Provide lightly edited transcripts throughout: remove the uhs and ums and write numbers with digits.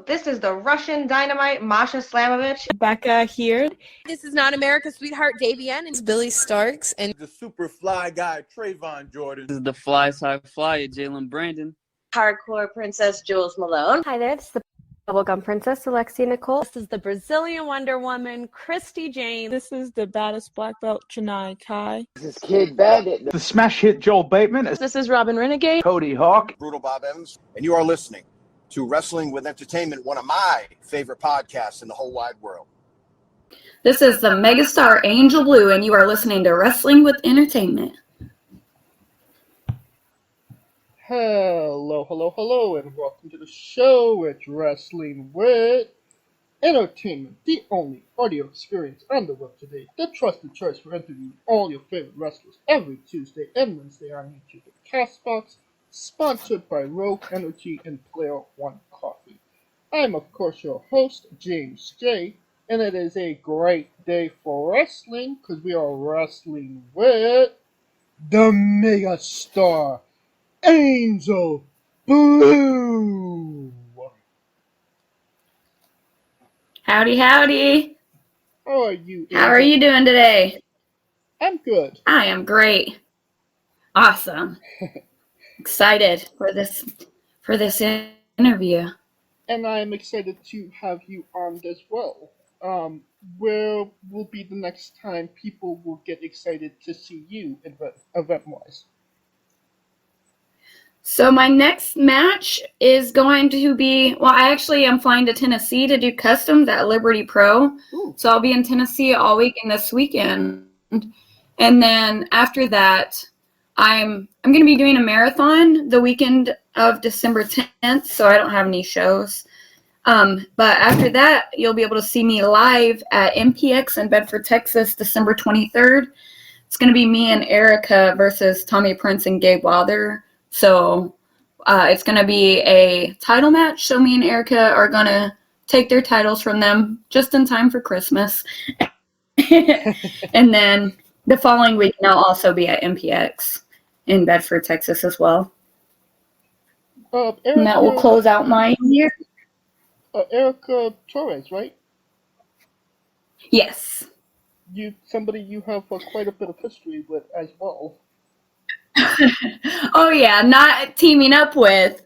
This is the Russian Dynamite, Masha Slamovich. Becca here. This is not America's Sweetheart, Davian. And It's Billy Starks. And the super fly guy, Trayvon Jordan. This is the fly side flyer, Jalen Brandon. Hardcore Princess, Jules Malone. Hi there, this is the Bubblegum Princess, Alexia Nicole. This is the Brazilian Wonder Woman, Christy Jane. This is the baddest black belt, Chennai Kai. This is Kid Bandit. The smash hit Joel Bateman. This is Robin Renegade. Cody Hawk. Brutal Bob Evans. And you are listening to Wrestling with Entertainment, one of my favorite podcasts in the whole wide world. This is the megastar Angel Blue, and you are listening to Wrestling with Entertainment. Hello, and welcome to the show. It's Wrestling with Entertainment, the only audio experience on the web today, the trusted choice for interviewing all your favorite wrestlers every Tuesday and Wednesday on YouTube and Castbox, sponsored by Rogue Energy and Player One Coffee. I'm, of course, your host, James J., and it is a great day for wrestling, because we are wrestling with the megastar Angel Blue. Howdy, howdy. How are you? How are you doing today? I'm good. I am great. Awesome. Excited for this interview. And I'm excited to have you on as well. Where will be the next time people will get excited to see you event-wise? So my next match is going to be, well, I actually am flying to Tennessee to do customs at Liberty Pro. Ooh. So I'll be in Tennessee all week and this weekend. And then after that, I'm going to be doing a marathon the weekend of December 10th, so I don't have any shows. But after that, you'll be able to see me live at MPX in Bedford, Texas, December 23rd. It's going to be me and Erica versus Tommy Prince and Gabe Wilder. So it's going to be a title match. So me and Erica are going to take their titles from them just in time for Christmas. And then the following week, I'll also be at MPX in Bedford, Texas as well. Erica, and that will close out my year. Erica Torres, right? Yes. Somebody you have quite a bit of history with as well. Oh yeah, not teaming up with,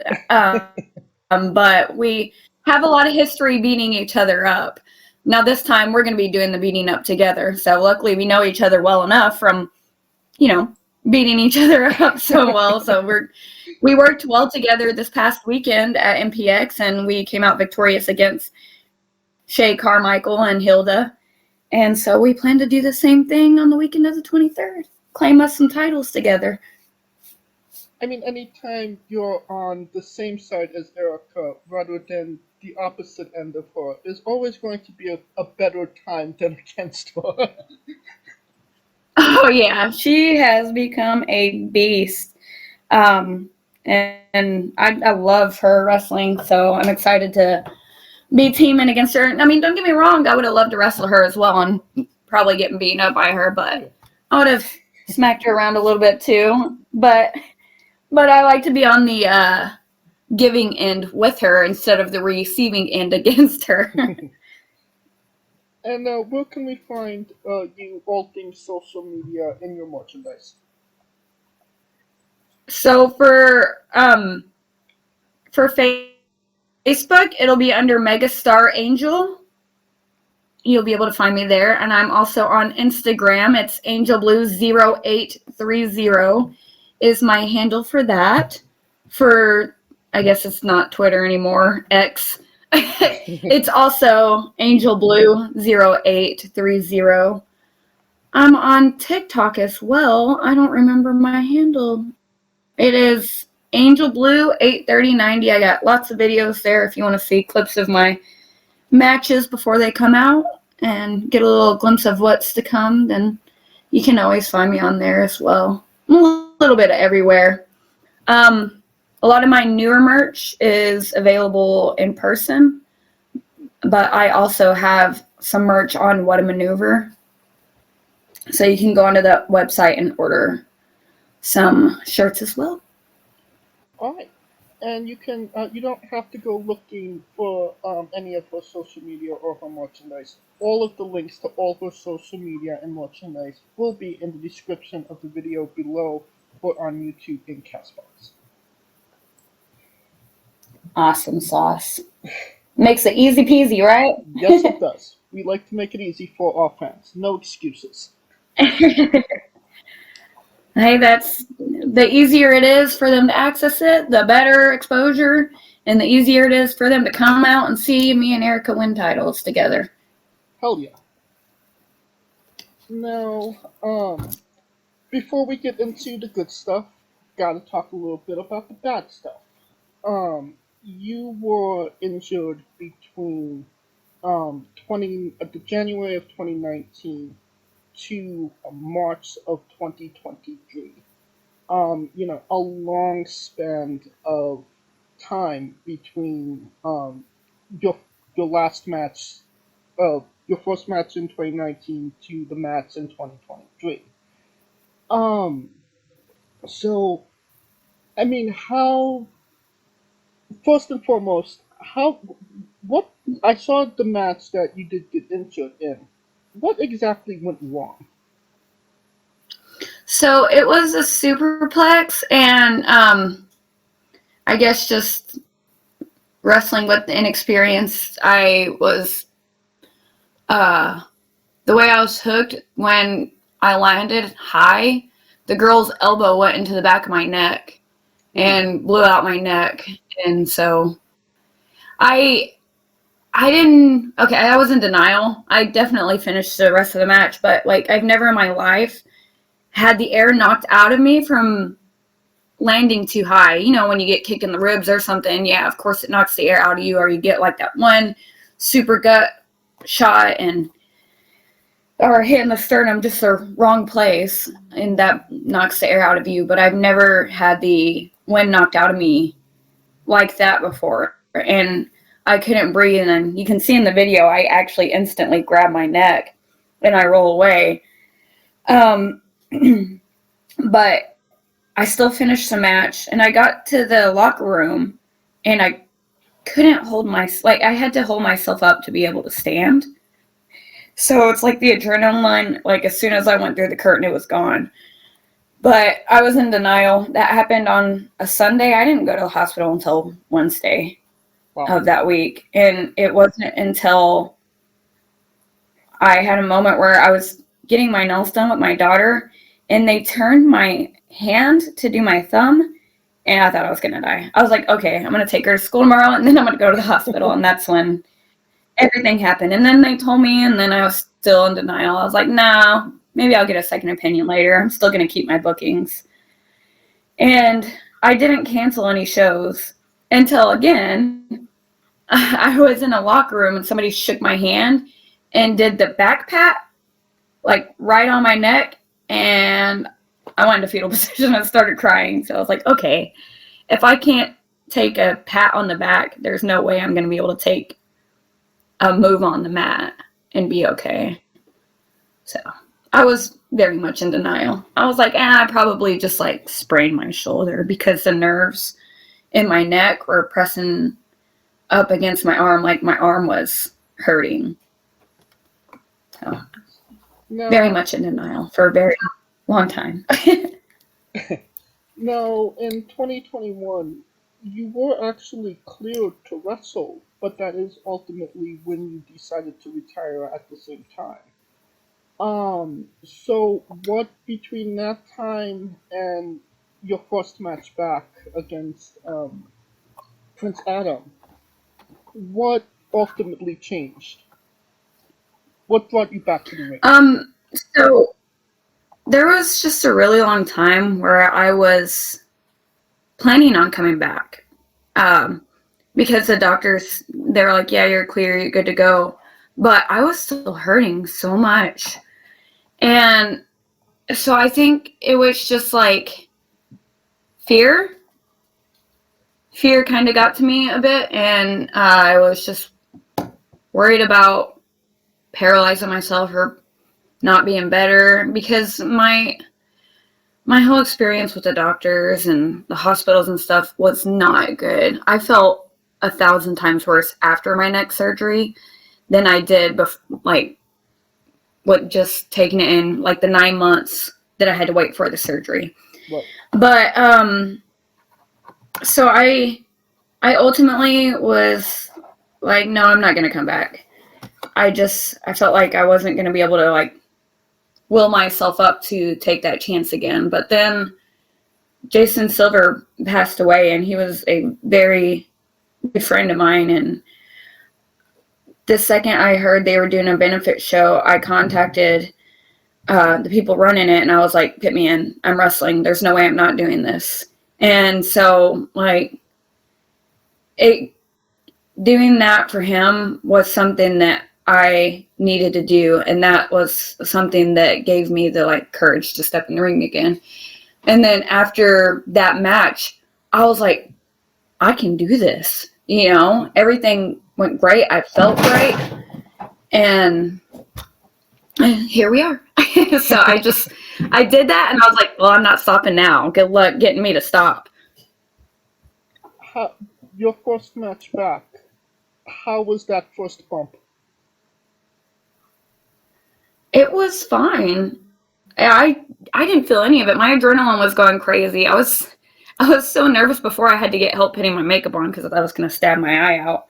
but we have a lot of history beating each other up. Now this time we're going to be doing the beating up together. So luckily we know each other well enough from, beating each other up so well. So we worked well together this past weekend at MPX, and we came out victorious against Shay Carmichael and Hilda. And so we plan to do the same thing on the weekend of the 23rd. Claim us some titles together. I mean, anytime you're on the same side as Erica rather than the opposite end of her is always going to be a better time than against her. Oh, yeah. She has become a beast. And I love her wrestling, so I'm excited to be teaming against her. I mean, don't get me wrong. I would have loved to wrestle her as well and probably getting beaten up by her, but I would have smacked her around a little bit too. But I like to be on the giving end with her instead of the receiving end against her. And where can we find you, all things social media, and your merchandise? So for Facebook, it'll be under Megastar Angel. You'll be able to find me there. And I'm also on Instagram. It's AngelBlue0830 is my handle for that. For, I guess it's not Twitter anymore, X. It's also AngelBlue0830. I'm on TikTok as well. I don't remember my handle. It is AngelBlue83090. I got lots of videos there if you want to see clips of my matches before they come out and get a little glimpse of what's to come. Then you can always find me on there as well. A little bit everywhere. A lot of my newer merch is available in person, but I also have some merch on What a Maneuver. So you can go onto that website and order some shirts as well. All right. And you can you don't have to go looking for any of her social media or her merchandise. All of the links to all her social media and merchandise will be in the description of the video below or on YouTube in Castbox. Awesome sauce. Makes it easy peasy, right? Yes, it does. We like to make it easy for our fans. No excuses. Hey, that's the easier it is for them to access it, the better exposure, and the easier it is for them to come out and see me and Erica win titles together. Hell yeah. Now, before we get into the good stuff, gotta talk a little bit about the bad stuff. You were injured between the January of 2019 to March of 2023. A long span of time between your last match, your first match in 2019 to the match in 2023. So, I mean, how? First and foremost, what? I saw the match that you did get injured in. What exactly went wrong? So it was a superplex, and I guess just wrestling with the inexperience. I was the way I was hooked when I landed high. The girl's elbow went into the back of my neck and blew out my neck, and so I didn't. Okay, I was in denial. I definitely finished the rest of the match, but like I've never in my life had the air knocked out of me from landing too high. You know, when you get kicked in the ribs or something, yeah, of course it knocks the air out of you, or you get like that one super gut shot or hit in the sternum, just the wrong place, and that knocks the air out of you. But I've never had the wind knocked out of me like that before, and I couldn't breathe. And you can see in the video, I actually instantly grab my neck and I roll away. But I still finished the match, and I got to the locker room, and I couldn't I had to hold myself up to be able to stand. So it's like the adrenaline, like as soon as I went through the curtain, it was gone. But I was in denial. That happened on a Sunday. I didn't go to the hospital until Wednesday of that week. And it wasn't until I had a moment where I was getting my nails done with my daughter, and they turned my hand to do my thumb, and I thought I was going to die. I was like, okay, I'm going to take her to school tomorrow, and then I'm going to go to the hospital. And that's when everything happened. And then they told me, and then I was still in denial. I was like, no, maybe I'll get a second opinion later. I'm still going to keep my bookings. And I didn't cancel any shows until, again, I was in a locker room and somebody shook my hand and did the back pat, like right on my neck. And I went into fetal position and started crying. So I was like, okay, if I can't take a pat on the back, there's no way I'm going to be able to take a move on the mat and be okay. So I was very much in denial. I was like, I probably just like sprained my shoulder because the nerves in my neck were pressing up against my arm, like my arm was hurting. So very much in denial for a very long time. Now, in 2021, you were actually cleared to wrestle, but that is ultimately when you decided to retire at the same time. So what between that time and your first match back against Prince Adam, what ultimately changed? What brought you back to the ring? So there was just a really long time where I was planning on coming back. Because the doctors, they were like, yeah, you're clear, you're good to go. But I was still hurting so much. And so I think it was just like fear. Fear kind of got to me a bit. And I was just worried about paralyzing myself or not being better. Because my my whole experience with the doctors and the hospitals and stuff was not good. I felt 1,000 times worse after my neck surgery than I did with just taking it in, like the 9 months that I had to wait for the surgery. Right. But so I ultimately was like, no, I'm not going to come back. I felt like I wasn't going to be able to like will myself up to take that chance again. But then Jason Silver passed away, and he was a very good friend of mine. And the second I heard they were doing a benefit show, I contacted the people running it, and I was like, put me in. I'm wrestling. There's no way I'm not doing this. And so, like, doing that for him was something that I needed to do, and that was something that gave me the, like, courage to step in the ring again. And then after that match, I was like, I can do this. You know, everything went great. I felt great. And here we are. So I did that, and I was like, well, I'm not stopping now. Good luck getting me to stop. Your first match back, how was that first bump? It was fine. I didn't feel any of it. My adrenaline was going crazy. I was so nervous before I had to get help putting my makeup on because I thought I was going to stab my eye out.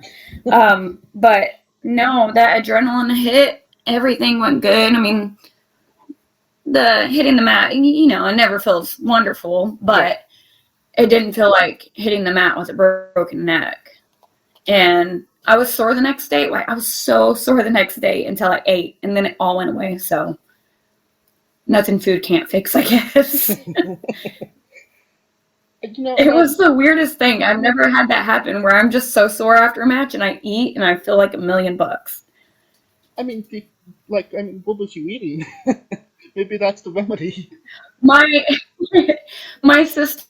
But no, that adrenaline hit. Everything went good. I mean, the hitting the mat, you know, it never feels wonderful, but it didn't feel like hitting the mat with a broken neck. And I was sore the next day. Like, I was so sore the next day until I ate, and then it all went away. So nothing food can't fix, I guess. You know, it was the weirdest thing. I've never had that happen where I'm just so sore after a match and I eat and I feel like $1,000,000. I mean, what was you eating? Maybe that's the remedy. My sister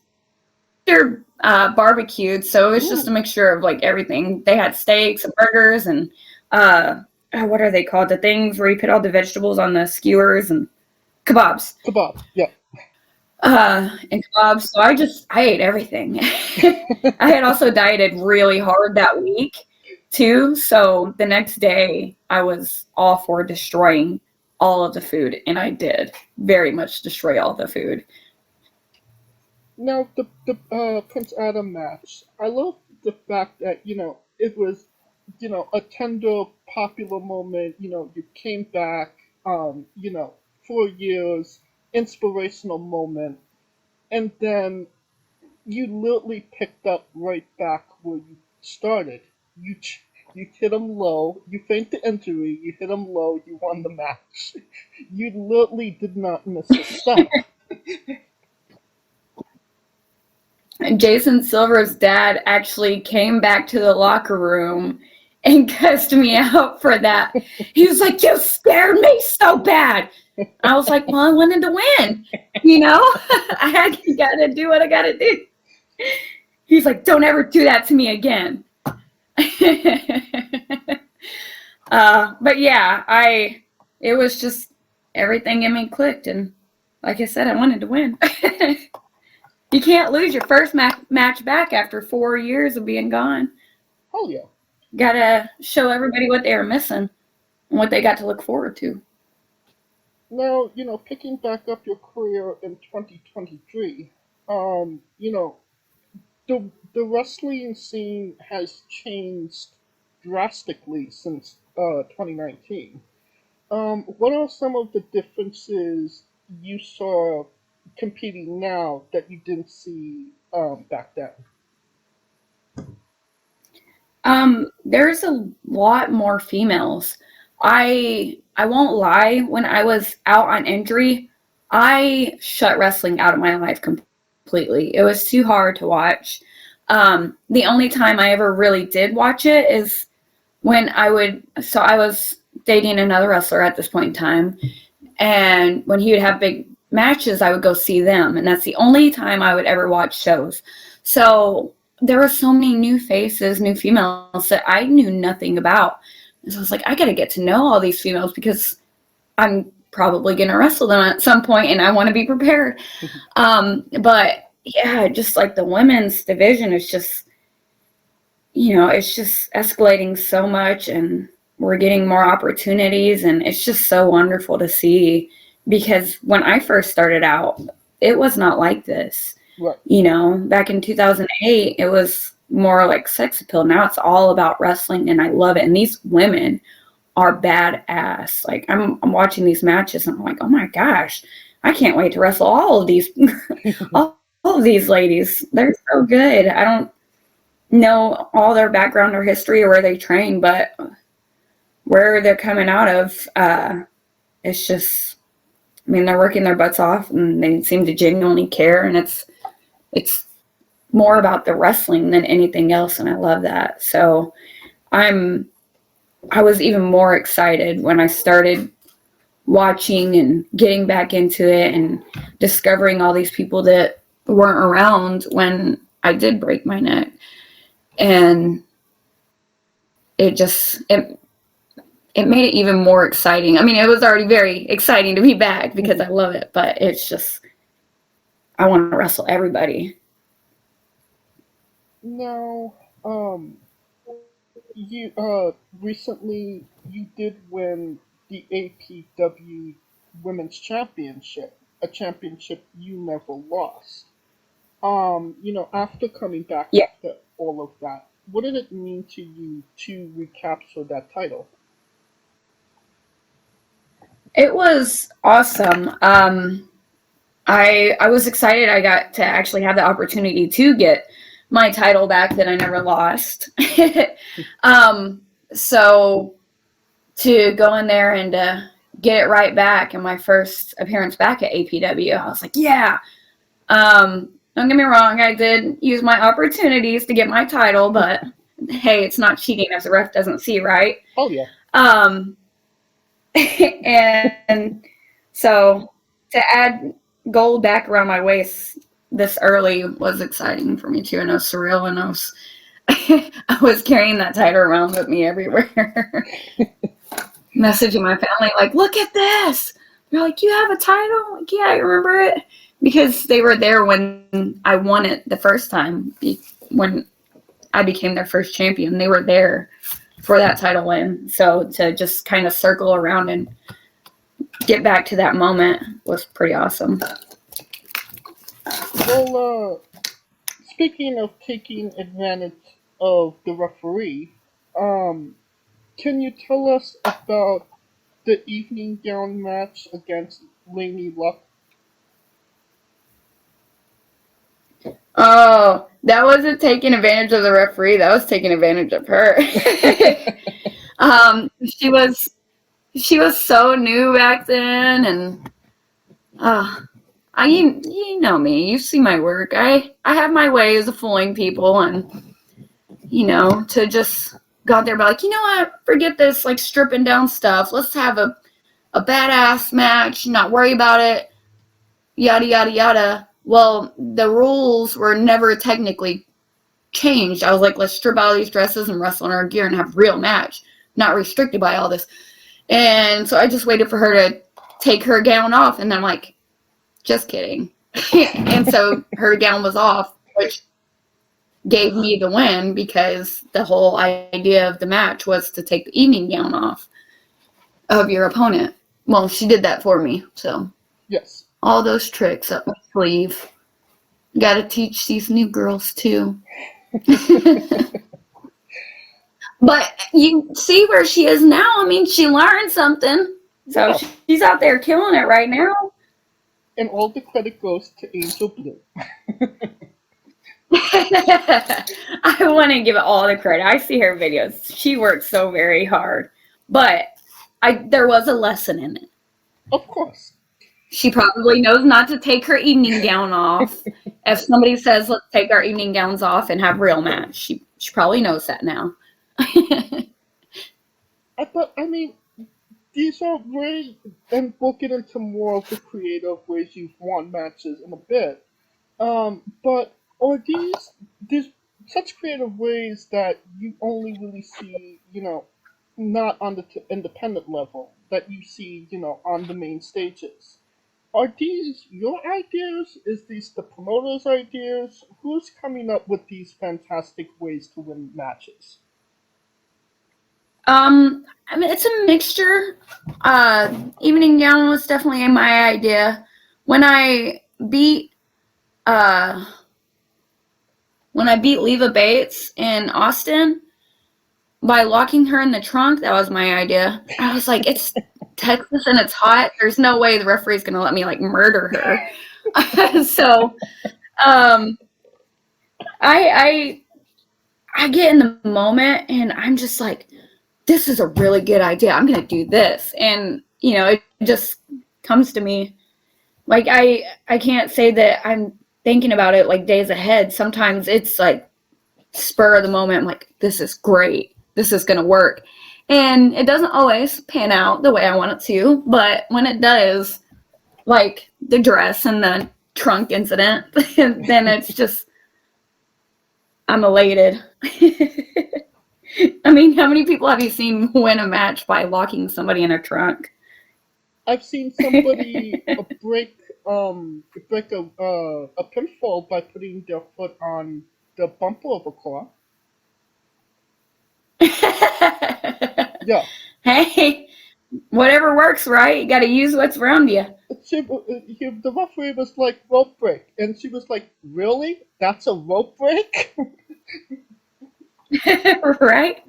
barbecued, so it was just a mixture of like everything. They had steaks and burgers and what are they called? The things where you put all the vegetables on the skewers and kebabs. Kebab, yeah. And kebabs. So I ate everything. I had also dieted really hard that week too. So the next day I was all for destroying all of the food, and I did very much destroy all the food. Now, the Prince Adam match, I love the fact that, you know, it was, you know, a tender, popular moment. You know, you came back, you know, 4 years, inspirational moment, and then you literally picked up right back where you started. You hit him low, you feigned the injury, you hit him low, you won the match. You literally did not miss a step. Jason Silver's dad actually came back to the locker room and cussed me out for that. He was like, you scared me so bad. I was like, well, I wanted to win. You know, I gotta do what I gotta do. He's like, don't ever do that to me again. But yeah, it was just everything in me clicked. And like I said, I wanted to win. You can't lose your first match back after 4 years of being gone. Oh, yeah. Gotta show everybody what they are missing and what they got to look forward to. Now, you know, picking back up your career in 2023, you know, the wrestling scene has changed drastically since 2019. What are some of the differences you saw competing now that you didn't see back then? There's a lot more females. I won't lie, when I was out on injury, I shut wrestling out of my life completely. It was too hard to watch. The only time I ever really did watch it is when I was dating another wrestler at this point in time, and when he would have big matches, I would go see them, and that's the only time I would ever watch shows. So there were so many new faces, new females that I knew nothing about. And so I was like, I got to get to know all these females because I'm probably going to wrestle them at some point, and I want to be prepared. But yeah, just like the women's division is just, it's just escalating so much, and we're getting more opportunities, and it's just so wonderful to see, because when I first started out, it was not like this. Right. Back in 2008, it was more like sex appeal. Now it's all about wrestling, and I love it. And these women are badass. Like I'm watching these matches, and I'm like, oh my gosh, I can't wait to wrestle all of these, all of these ladies. They're so good. I don't know all their background or history or where they train, but where they're coming out of, it's just, they're working their butts off, and they seem to genuinely care, and it's more about the wrestling than anything else, and I love that. So I was even more excited when I started watching and getting back into it and discovering all these people that weren't around when I did break my neck. And it made it even more exciting. It was already very exciting to be back because I love it, but it's just, I want to wrestle everybody. Now, you recently you did win the APW Women's Championship, a championship you never lost. After coming back after all of that, what did it mean to you to recapture that title? It was awesome. I was excited I got to actually have the opportunity to get my title back that I never lost. So to go in there and get it right back in my first appearance back at APW, I was like, yeah. Don't get me wrong, I did use my opportunities to get my title, but hey, it's not cheating if the ref doesn't see, right? Oh, yeah. And so to add gold back around my waist this early was exciting for me too, and it was surreal, and I was carrying that title around with me everywhere. Messaging my family like, look at this. They're like, you have a title? I'm like, yeah, I remember it. Because they were there when I won it the first time, when I became their first champion. They were there for that title win. So to just kind of circle around and get back to that moment was pretty awesome. Well, speaking of taking advantage of the referee, can you tell us about the evening gown match against Laynie Luck? Oh, that wasn't taking advantage of the referee. That was taking advantage of her. She was so new back then, and you know me. You see my work. I have my ways of fooling people, and to just go out there and be like, you know what? Forget this like stripping down stuff. Let's have a badass match. Not worry about it. Yada yada yada. Well, the rules were never technically changed. I was like, let's strip out these dresses and wrestle in our gear and have a real match, not restricted by all this. And so I just waited for her to take her gown off, and I'm like, just kidding. And so her gown was off, which gave me the win, because the whole idea of the match was to take the evening gown off of your opponent. Well, she did that for me, so. Yes. All those tricks up my sleeve. Got to teach these new girls too. But you see where she is now. She learned something. So she's out there killing it right now. And all the credit goes to Angel Blue. I want to give it all the credit. I see her videos. She works so very hard. But there was a lesson in it. Of course. She probably knows not to take her evening gown off. If somebody says, let's take our evening gowns off and have real match, she probably knows that now. These are ways, and we'll get into more of the creative ways you've won matches in a bit. But are these such creative ways that you only really see, not on the independent level that you see, on the main stages. Are these your ideas? Is these the promoters' ideas? Who's coming up with these fantastic ways to win matches? I mean, it's a mixture. Evening gown was definitely my idea. When I beat Leva Bates in Austin by locking her in the trunk, that was my idea. I was like, it's Texas and it's hot. There's no way the referee's gonna let me like murder her. So, I get in the moment and I'm just like, this is a really good idea. I'm gonna do this, and it just comes to me. Like I can't say that I'm thinking about it like days ahead. Sometimes it's like spur of the moment. I'm like, this is great. This is gonna work, and it doesn't always pan out the way I want it to. But when it does, like the dress and the trunk incident, then it's just I'm elated. I mean, how many people have you seen win a match by locking somebody in a trunk? I've seen somebody break a pinfall by putting their foot on the bumper of a car. Yeah. Hey, whatever works, right? You got to use what's around you. The referee was like, rope break. And she was like, really? That's a rope break? Right?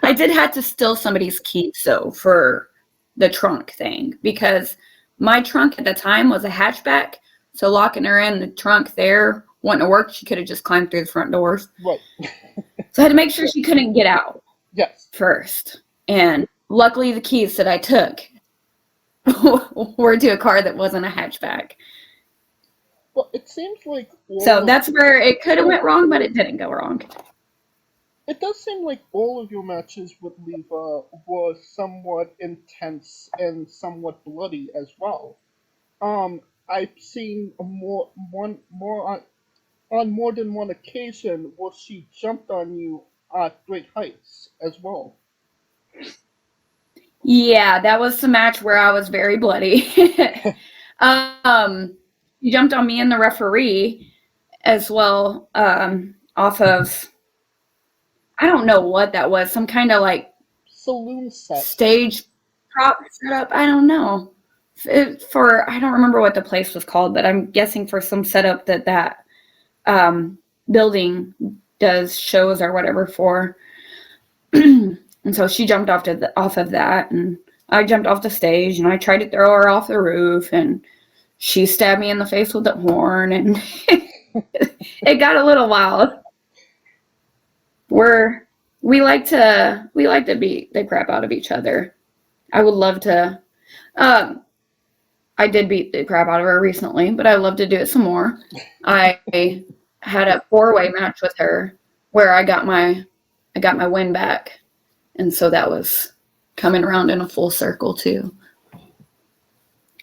I did have to steal somebody's keys, though, for the trunk thing, because my trunk at the time was a hatchback, so locking her in the trunk there wouldn't have worked. She could have just climbed through the front doors. Right. So I had to make sure she couldn't get out. Yes. First. And luckily the keys that I took were to a car that wasn't a hatchback. Well, it seems like... So that's where it could have went wrong, but it didn't go wrong. It does seem like all of your matches with Leva were somewhat intense and somewhat bloody as well. I've seen on more than one occasion where she jumped on you at great heights as well. Yeah, that was the match where I was very bloody. He jumped on me and the referee as well, off of, I don't know what that was, some kind of like saloon set, stage prop setup. I don't know. I don't remember what the place was called, but I'm guessing for some setup that building does shows or whatever for. And so she jumped off of that, and I jumped off the stage, and I tried to throw her off the roof, and she stabbed me in the face with the horn, and it got a little wild. We like to beat the crap out of each other. I would love to. I did beat the crap out of her recently, but I'd love to do it some more. I had a 4-way match with her where I got my win back, and so that was coming around in a full circle too.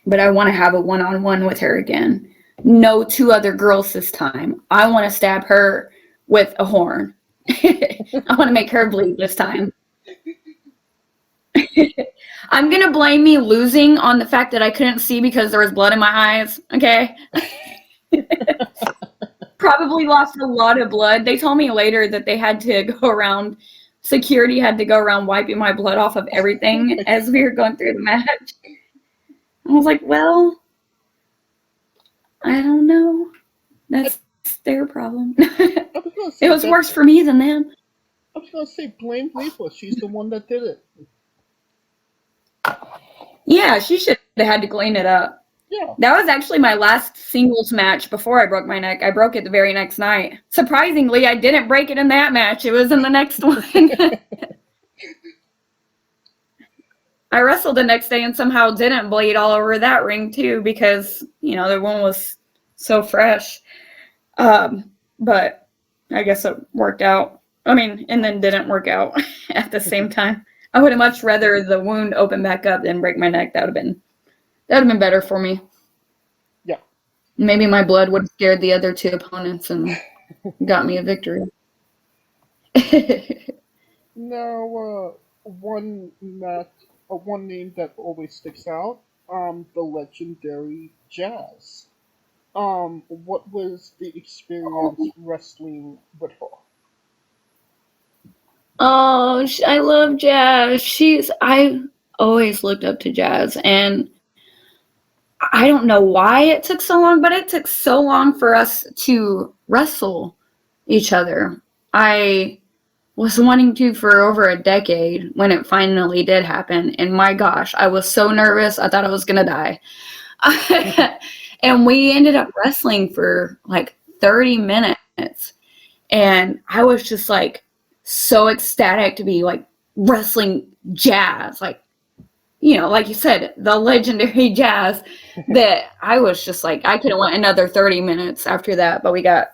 But I want to have a one-on-one with her again. No 2 other girls this time. I want to stab her with a horn. I want to make her bleed this time. I'm going to blame me losing on the fact that I couldn't see because there was blood in my eyes, okay? Probably lost a lot of blood. They told me later that they had to go around, security had to go around wiping my blood off of everything as we were going through the match. I was like, well, I don't know. That's their problem. It was worse for me than them. I was going to say, blame Leva. She's the one that did it. Yeah, she should have had to clean it up. Yeah. That was actually my last singles match before I broke my neck. I broke it the very next night. Surprisingly, I didn't break it in that match. It was in the next one. I wrestled the next day and somehow didn't bleed all over that ring too because, the one was so fresh. But I guess it worked out. And then didn't work out at the same time. I would have much rather the wound open back up than break my neck. That would have been better for me. Yeah. Maybe my blood would have scared the other 2 opponents and got me a victory. Now, one one name that always sticks out, the legendary Jazz. What was the experience wrestling with her? Oh, I love Jazz. I always looked up to Jazz, and I don't know why it took so long, but it took so long for us to wrestle each other. I was wanting to for over a decade when it finally did happen, and my gosh, I was so nervous. I thought I was gonna die. And we ended up wrestling for like 30 minutes, and I was just like so ecstatic to be like wrestling Jazz, like, you know, like you said, the legendary Jazz, that I was just like, I could have went another 30 minutes after that, but we got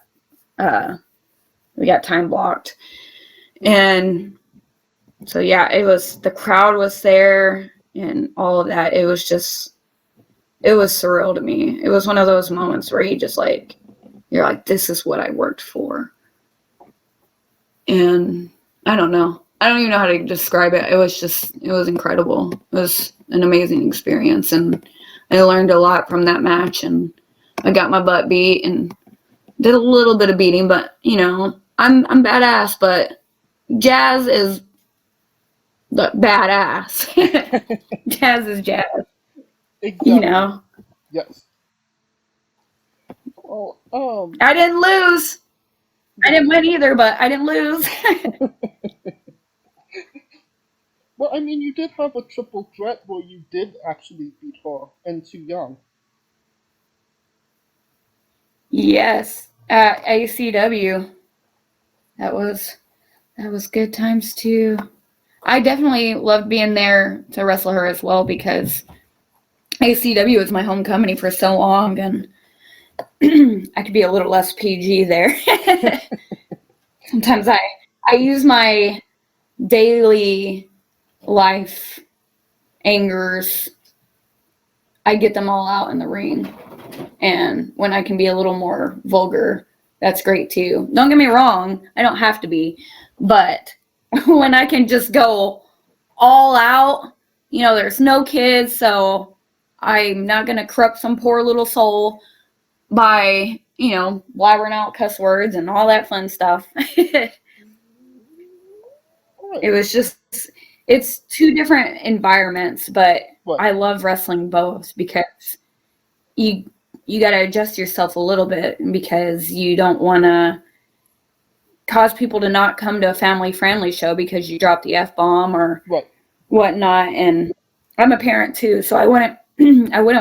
time blocked. And so, yeah, the crowd was there and all of that. It was surreal to me. It was one of those moments where you're like, this is what I worked for. And I don't know. I don't even know how to describe it. It was incredible. It was an amazing experience, and I learned a lot from that match, and I got my butt beat and did a little bit of beating, but, you know, I'm badass, but Jazz is the badass. Jazz is Jazz. Exactly. You know? Yes. Well, I didn't lose. I didn't win either, but I didn't lose. well, I mean, you did have a triple threat where you did actually beat her and Too Young. Yes, at ACW. That was good times too. I definitely loved being there to wrestle her as well, because ACW was my home company for so long, and I could be a little less PG there. Sometimes I use my daily life angers, I get them all out in the ring. And when I can be a little more vulgar, that's great too. Don't get me wrong, I don't have to be, but when I can just go all out, you know, there's no kids, so I'm not going to corrupt some poor little soul by, you know, blabbering out cuss words and all that fun stuff. It's two different environments, but I love wrestling both, because you got to adjust yourself a little bit, because you don't want to cause people to not come to a family-friendly show because you dropped the F-bomb or whatnot. And I'm a parent too, so I wouldn't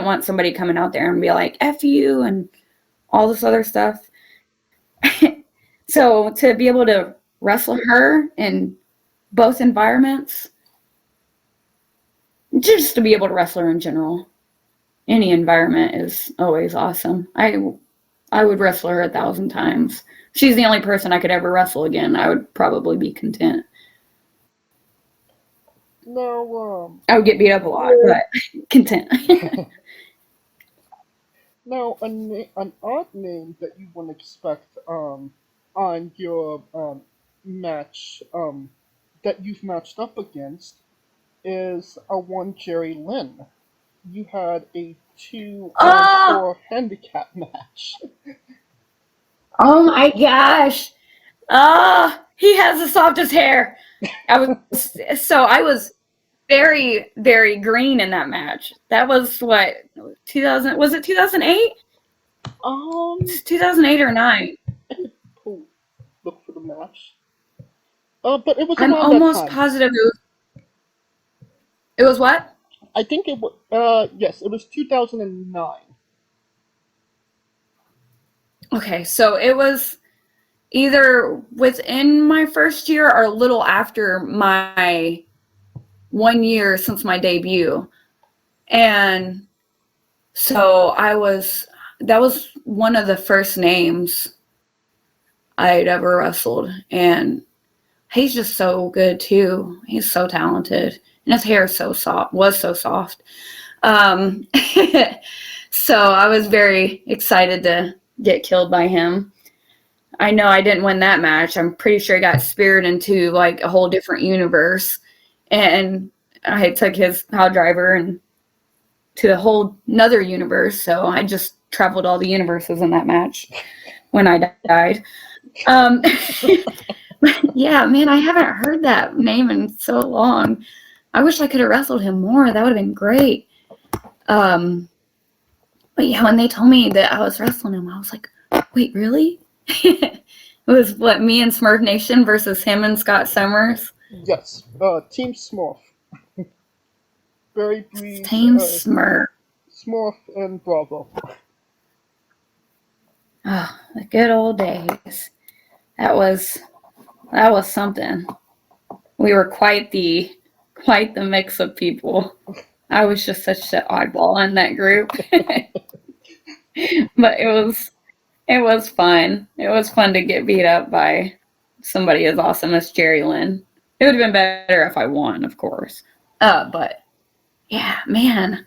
want somebody coming out there and be like, F you and all this other stuff. So to be able to wrestle her in both environments, just to be able to wrestle her in general, any environment is always awesome. I would wrestle her 1,000 times. She's the only person I could ever wrestle again. I would probably be content. Now, I would get beat up a lot, but content. Now, an odd name that you wouldn't expect on your match that you've matched up against is one Jerry Lynn. You had a 2-on-4 handicap match. Oh my gosh! He has the softest hair. I was very, very green in that match. That was what, 2000? Was it 2008? 2008 or 9. Look for the match. But it was. I'm almost positive it was what? I think it was. Yes, it was 2009. Okay, so it was either within my first year or a little after my 1 year since my debut. And so that was one of the first names I'd ever wrestled. And he's just so good too. He's so talented. And his hair was so soft. So I was very excited to get killed by him. I know I didn't win that match. I'm pretty sure I got speared into like a whole different universe. and I took his pile driver and to a whole nother universe. So I just traveled all the universes in that match when I died. Yeah, man, I haven't heard that name in so long. I wish I could have wrestled him more. That would have been great. But yeah, when they told me that I was wrestling him, I was like, wait, really? It was what, me and Smurf Nation versus him and Scott Summers? Yes, Team Smurf. Barry Breeze, Team Smurf. Smurf, and Bravo. Oh, the good old days. That was something. We were quite the mix of people. I was just such an oddball in that group. But it was fun. It was fun to get beat up by somebody as awesome as Jerry Lynn. It would have been better if I won, of course. But yeah, man.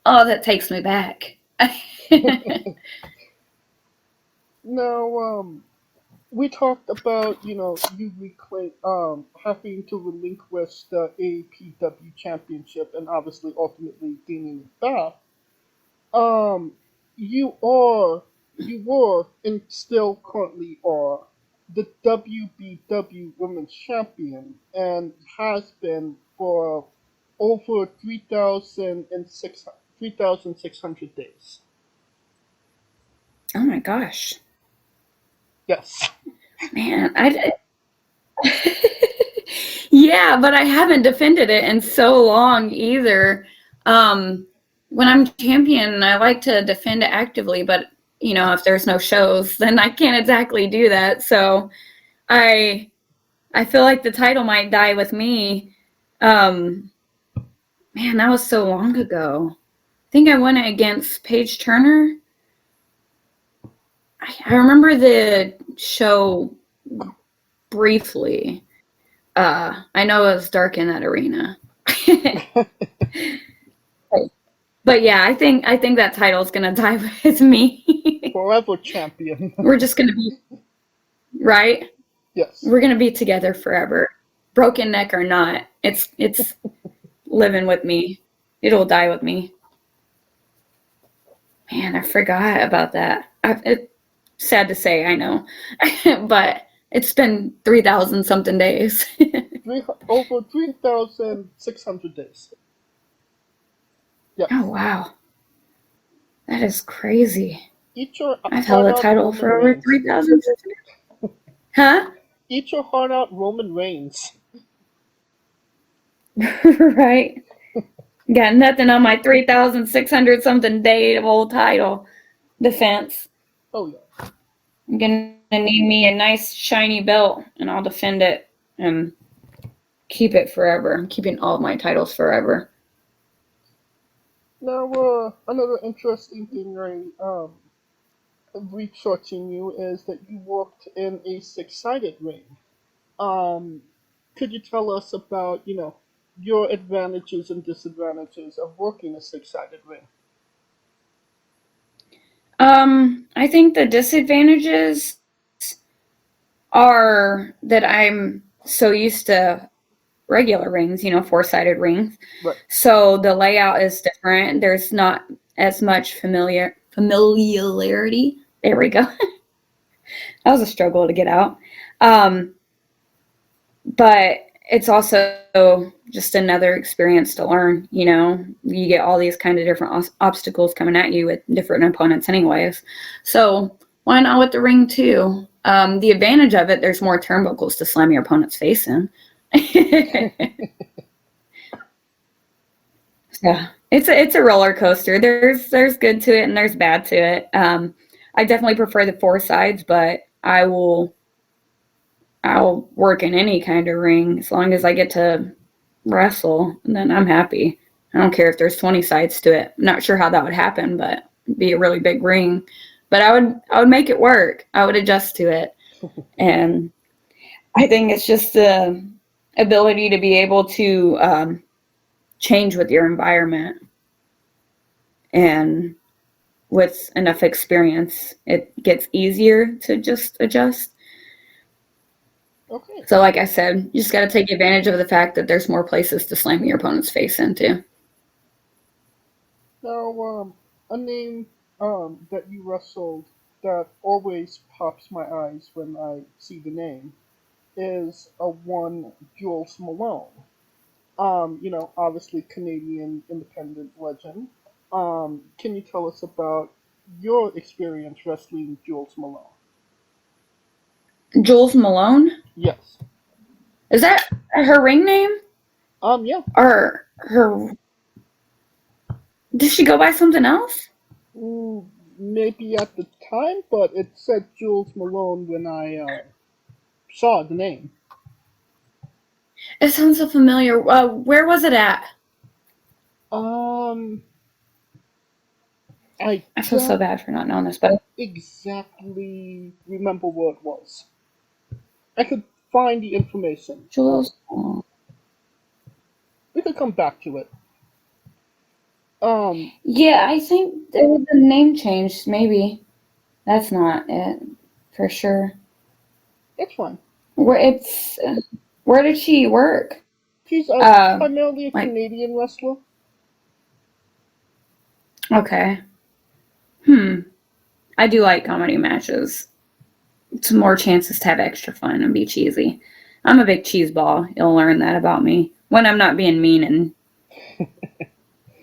Oh, that takes me back. Now, we talked about, you having to relinquish the APW championship and obviously ultimately gaining it back. You were, and still currently are, the WBW Women's Champion and has been for over 3,600 days. Oh my gosh. Yes. Man, yeah, but I haven't defended it in so long either. When I'm champion, I like to defend it actively, but if there's no shows, then I can't exactly do that. So I feel like the title might die with me. Man, that was so long ago. I think I won it against Paige Turner. I remember the show briefly. I know it was dark in that arena. But yeah, I think that title's gonna die with me. Forever champion. We're just gonna be right. Yes. We're gonna be together forever, broken neck or not. It's living with me. It'll die with me. Man, I forgot about that. It's sad to say, I know, but it's been 3,000 something days. Over 3,600 days. Yes. Oh wow, that is crazy. Eat your I've held the title for over 3,000. Huh? Eat your heart out, Roman Reigns. Right. Got nothing on my 3,600 something day of old title defense. Oh yeah. I'm gonna need me a nice shiny belt, and I'll defend it and keep it forever. I'm keeping all of my titles forever. Now, another interesting thing researching you is that you worked in a six-sided ring. Could you tell us about, your advantages and disadvantages of working a six-sided ring? I think the disadvantages are that I'm so used to regular rings, four-sided rings. Right. So the layout is different. There's not as much familiarity. There we go. That was a struggle to get out. But it's also just another experience to learn. You get all these kind of different obstacles coming at you with different opponents anyways. So why not with the ring too? The advantage of it, there's more turnbuckles to slam your opponent's face in. Yeah, it's a roller coaster. There's good to it and there's bad to it. I definitely prefer the four sides, but I'll work in any kind of ring as long as I get to wrestle, then I'm happy. I don't care if there's 20 sides to it. I'm not sure how that would happen, but it'd be a really big ring. But I would make it work. I would adjust to it. And I think it's just the ability to be able to change with your environment. And with enough experience, it gets easier to just adjust. Okay. So, like I said, you just got to take advantage of the fact that there's more places to slam your opponent's face into. Now, a name that you wrestled that always pops my eyes when I see the name is a one Jules Malone. Obviously Canadian independent legend. Can you tell us about your experience wrestling Jules Malone? Jules Malone? Yes. Is that her ring name? Yeah. Or her... Does she go by something else? Maybe at the time, but it said Jules Malone when I saw the name. It sounds so familiar. Where was it at? I I feel so don't bad for not knowing this, but... exactly remember what it was. I could find the information. Jules Malone. We could come back to it. Yeah, I think there was a name change, maybe. That's not it, for sure. It's fine. Where did she work? She's primarily a like- Canadian wrestler. Okay. I do like comedy matches. It's more chances to have extra fun and be cheesy. I'm a big cheese ball. You'll learn that about me. When I'm not being mean and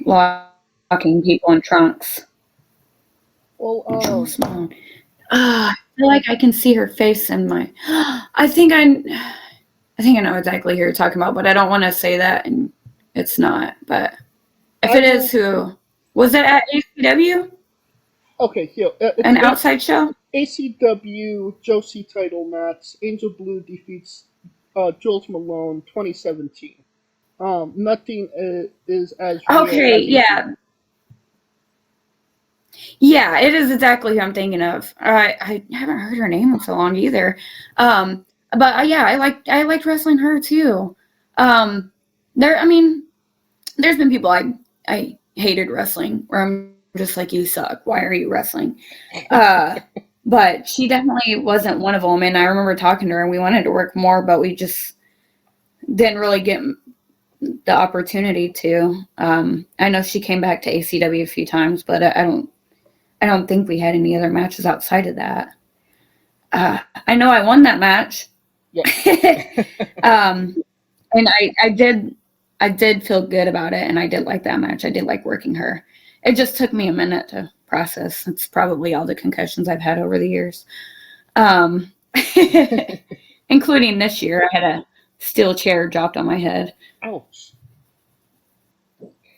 locking people in trunks. Well, Jules Malone. I feel like I can see her face in my... I think I know exactly who you're talking about, but I don't want to say that, and it's not. But if it is, who... Was it at ACW? Okay, here. An outside show? ACW Josie title match. Angel Blue defeats Jules Malone 2017. Nothing is as real Okay, as yeah. Yeah, it is exactly who I'm thinking of. I haven't heard her name in so long either. But yeah, I liked wrestling her too. There's been people I hated wrestling where I'm just like, you suck. Why are you wrestling? But she definitely wasn't one of them. And I remember talking to her and we wanted to work more, but we just didn't really get the opportunity to. I know she came back to ACW a few times, but I don't think we had any other matches outside of that. I know I won that match. Yeah. And I did feel good about it, and I did like that match. I did like working her. It just took me a minute to process. It's probably all the concussions I've had over the years. Including this year, I had a steel chair dropped on my head. Ouch.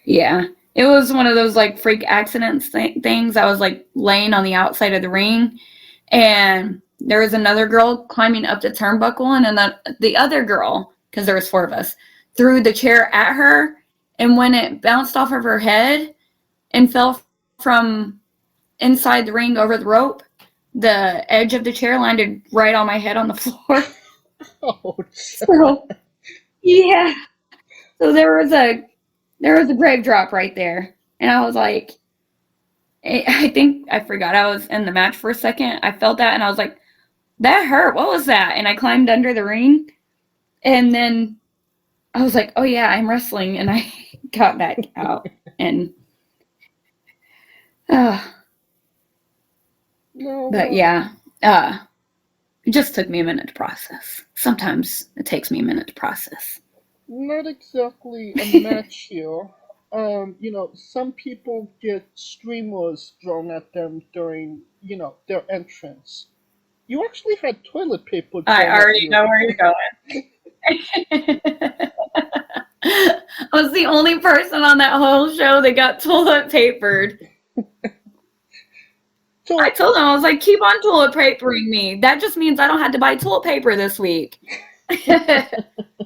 Yeah. It was one of those like freak accidents things. I was like laying on the outside of the ring, and there was another girl climbing up the turnbuckle, and then the other girl, because there was 4 of us, threw the chair at her, and when it bounced off of her head and fell from inside the ring over the rope, the edge of the chair landed right on my head on the floor. Ouch. So, yeah. So there was a grave drop right there. And I was like, I think I forgot I was in the match for a second. I felt that and I was like, that hurt. What was that? And I climbed under the ring. And then I was like, oh yeah, I'm wrestling. And I got back out. And but yeah, it just took me a minute to process. Sometimes it takes me a minute to process. Not exactly a match here. Some people get streamers thrown at them during, their entrance. You actually had toilet paper thrown I already at you. know where you're going. I was the only person on that whole show that got toilet papered. So, I told them, I was like, keep on toilet papering me. That just means I don't have to buy toilet paper this week.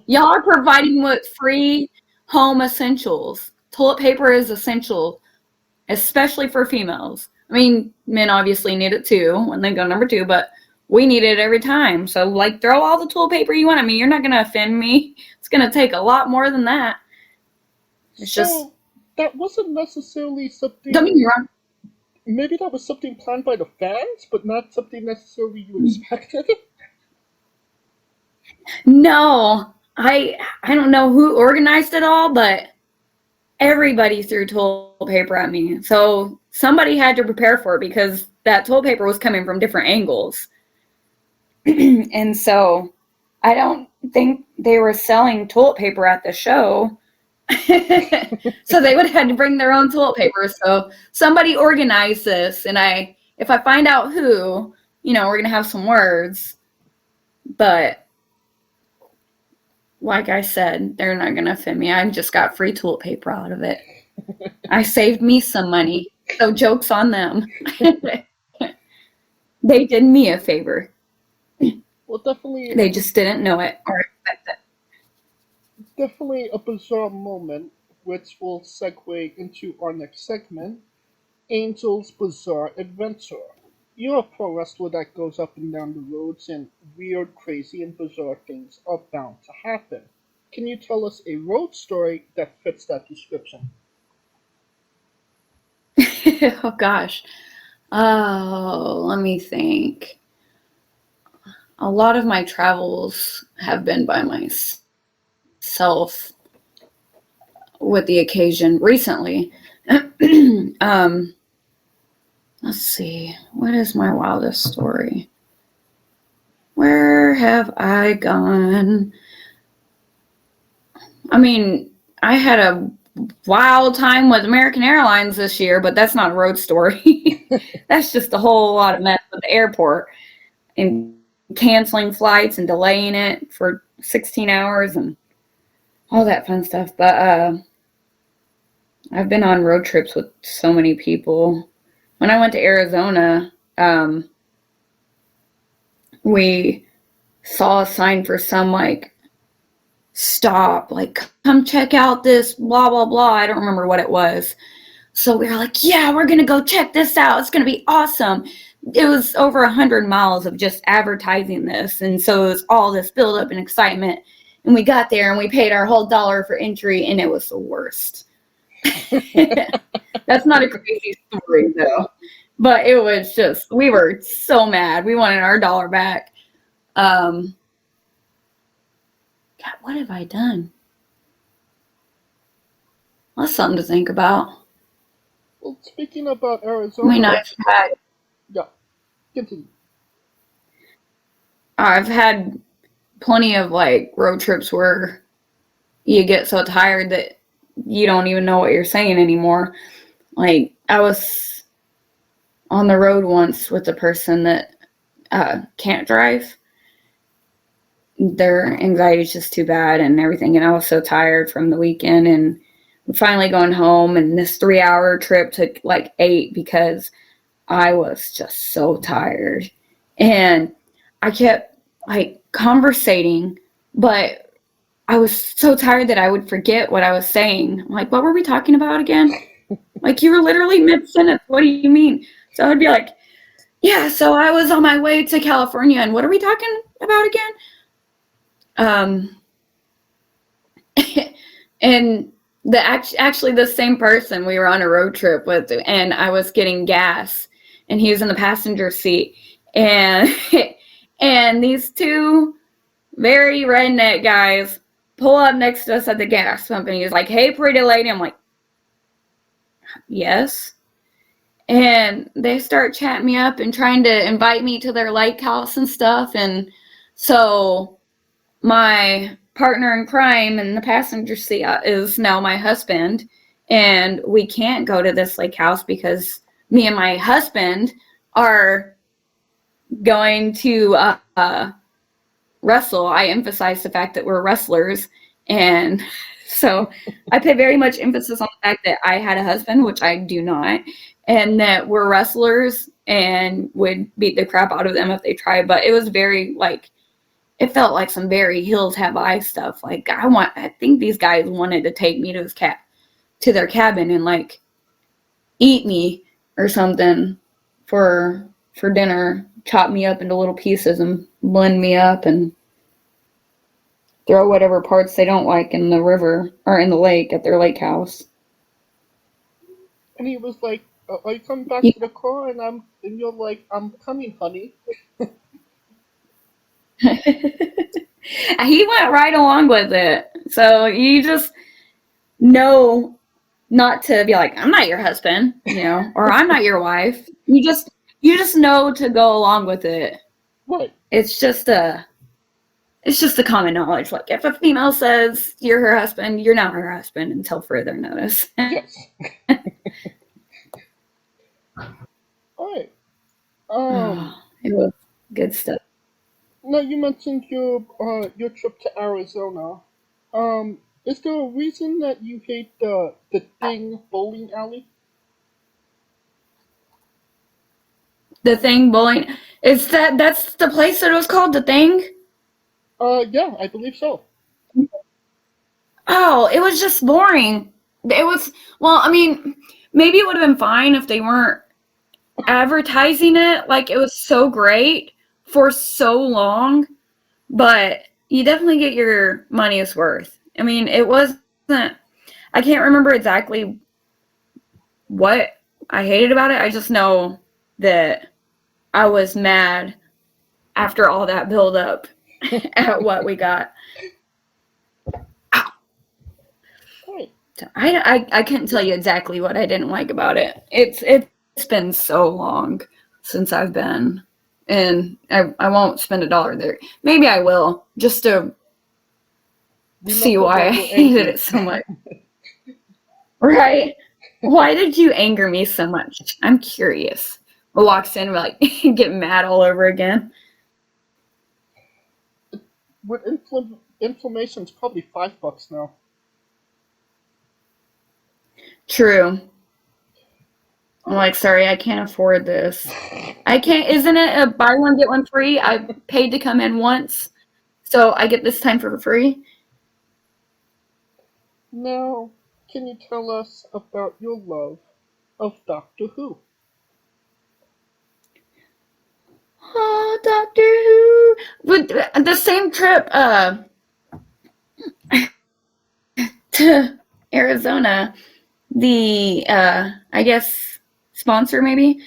Y'all are providing with free home essentials. Toilet paper is essential, especially for females. I mean, men obviously need it too when they go number 2, but we need it every time. So, like, throw all the toilet paper you want at me. You're not going to offend me. It's going to take a lot more than that. It's just... that wasn't necessarily something... Don't get me wrong. Maybe that was something planned by the fans, but not something necessarily you expected? No, I don't know who organized it all, but everybody threw toilet paper at me. So somebody had to prepare for it because that toilet paper was coming from different angles. And so I don't think they were selling toilet paper at the show. So they would have had to bring their own toilet paper. So somebody organized this, and if I find out who, we're gonna have some words. But like I said, they're not gonna fit me. I just got free toilet paper out of it. I saved me some money. So joke's on them. They did me a favor. Well, definitely. They just didn't know it or expect it. Definitely a bizarre moment, which will segue into our next segment, Angel's Bizarre Adventure. You're a pro wrestler that goes up and down the roads, and weird, crazy, and bizarre things are bound to happen. Can you tell us a road story that fits that description? Oh gosh. Oh, let me think. A lot of my travels have been by myself with the occasion recently. Let's see. What is my wildest story? Where have I gone? I mean, I had a wild time with American Airlines this year, but that's not a road story. That's just a whole lot of mess with the airport and canceling flights and delaying it for 16 hours and all that fun stuff. But I've been on road trips with so many people. When I went to Arizona, we saw a sign for some stop, come check out this blah blah blah. I don't remember what it was. So we were like, yeah, we're gonna go check this out. It's gonna be awesome. It was over 100 miles of just advertising this, and so it was all this buildup and excitement. And we got there and we paid our whole $1 for entry, and it was the worst. That's not a crazy story though, but it was just, we were so mad. We wanted our $1 back. God, what have I done? That's something to think about. Well, speaking about Arizona, I mean, yeah, continue. I've had plenty of road trips where you get so tired that you don't even know what you're saying anymore. I was on the road once with a person that can't drive. Their anxiety is just too bad and everything, and I was so tired from the weekend, and we're finally going home, and this 3-hour trip took 8 because I was just so tired. And I kept conversating, but I was so tired that I would forget what I was saying. What were we talking about again? You were literally mid-sentence. What do you mean? So I would be yeah, so I was on my way to California, and what are we talking about again? And actually the same person we were on a road trip with, and I was getting gas, and he was in the passenger seat, and and these two very redneck guys pull up next to us at the gas pump, and he's like, "Hey, pretty lady." I'm like, "Yes." And they start chatting me up and trying to invite me to their lake house and stuff. And so my partner in crime in the passenger seat is now my husband, and we can't go to this lake house because me and my husband are going to wrestle. I emphasize the fact that we're wrestlers, and so I pay very much emphasis on the fact that I had a husband, which I do not, and that we're wrestlers and would beat the crap out of them if they tried. But it was very it felt like some very hills have eyes stuff. I think these guys wanted to take me to their cabin and eat me or something for dinner, chop me up into little pieces and blend me up and throw whatever parts they don't like in the river or in the lake at their lake house. And he was like, "Are you coming back to the car?" And you're like, "I'm coming, honey." He went right along with it. So you just know not to be like, I'm not your husband, or I'm not your wife. You just know to go along with it. Right. It's just a common knowledge. Like if a female says you're her husband, you're not her husband until further notice. Yes. All right. It was good stuff. Now you mentioned your trip to Arizona. Is there a reason that you hate the Thing bowling alley? The Thing bowling. That's the place that it was called, The Thing? Yeah, I believe so. Oh, it was just boring. Maybe it would have been fine if they weren't advertising it like it was so great for so long, but you definitely get your money's worth. I mean, it wasn't, I can't remember exactly what I hated about it. I just know that I was mad after all that build up at what we got. I couldn't tell you exactly what I didn't like about it. It's been so long since I've been, and I won't spend $1 there. Maybe I will, just to see why I hated it so much. Right? Why did you anger me so much? I'm curious. Walks in, like, get mad all over again. With inflammation, it's probably $5 now. True. I'm like, sorry, I can't afford this. I can't. Isn't it a buy one get one free? I paid to come in once, so I get this time for free. Now, can you tell us about your love of Doctor Who? Oh, Doctor Who. But the same trip to Arizona, the I guess sponsor maybe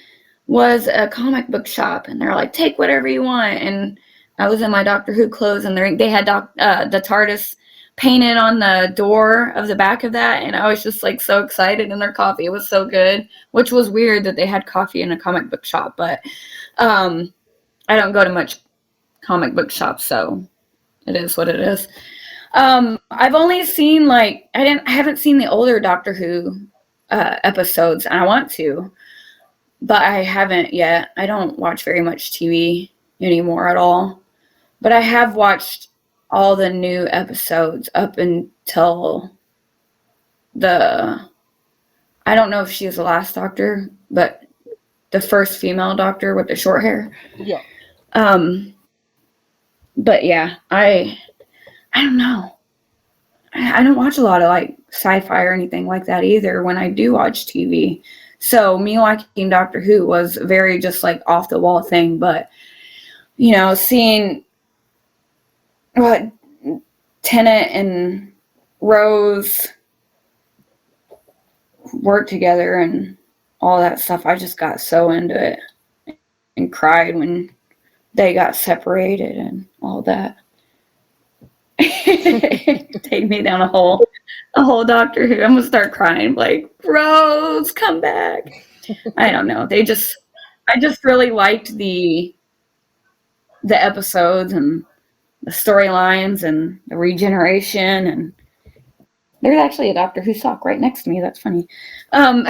was a comic book shop, and they're like, take whatever you want. And I was in my Doctor Who clothes, and they had the TARDIS painted on the door of the back of that, and I was just like so excited. And their coffee was so good, which was weird that they had coffee in a comic book shop, but I don't go to much comic book shops, so it is what it is. I've only seen I haven't seen the older Doctor Who episodes, and I want to, but I haven't yet. I don't watch very much TV anymore at all, but I have watched all the new episodes up until I don't know if she was the last Doctor, but the first female Doctor with the short hair. Yeah. But yeah, I don't know. I don't watch a lot of sci-fi or anything like that either when I do watch TV. So me liking Doctor Who was very just off the wall thing. But seeing what Tennant and Rose work together and all that stuff, I just got so into it and cried when they got separated and all that. Take me down a whole Doctor Who. I'm gonna start crying Rose, come back. I don't know. I just really liked the episodes and the storylines and the regeneration, and there's actually a Doctor Who sock right next to me. That's funny. That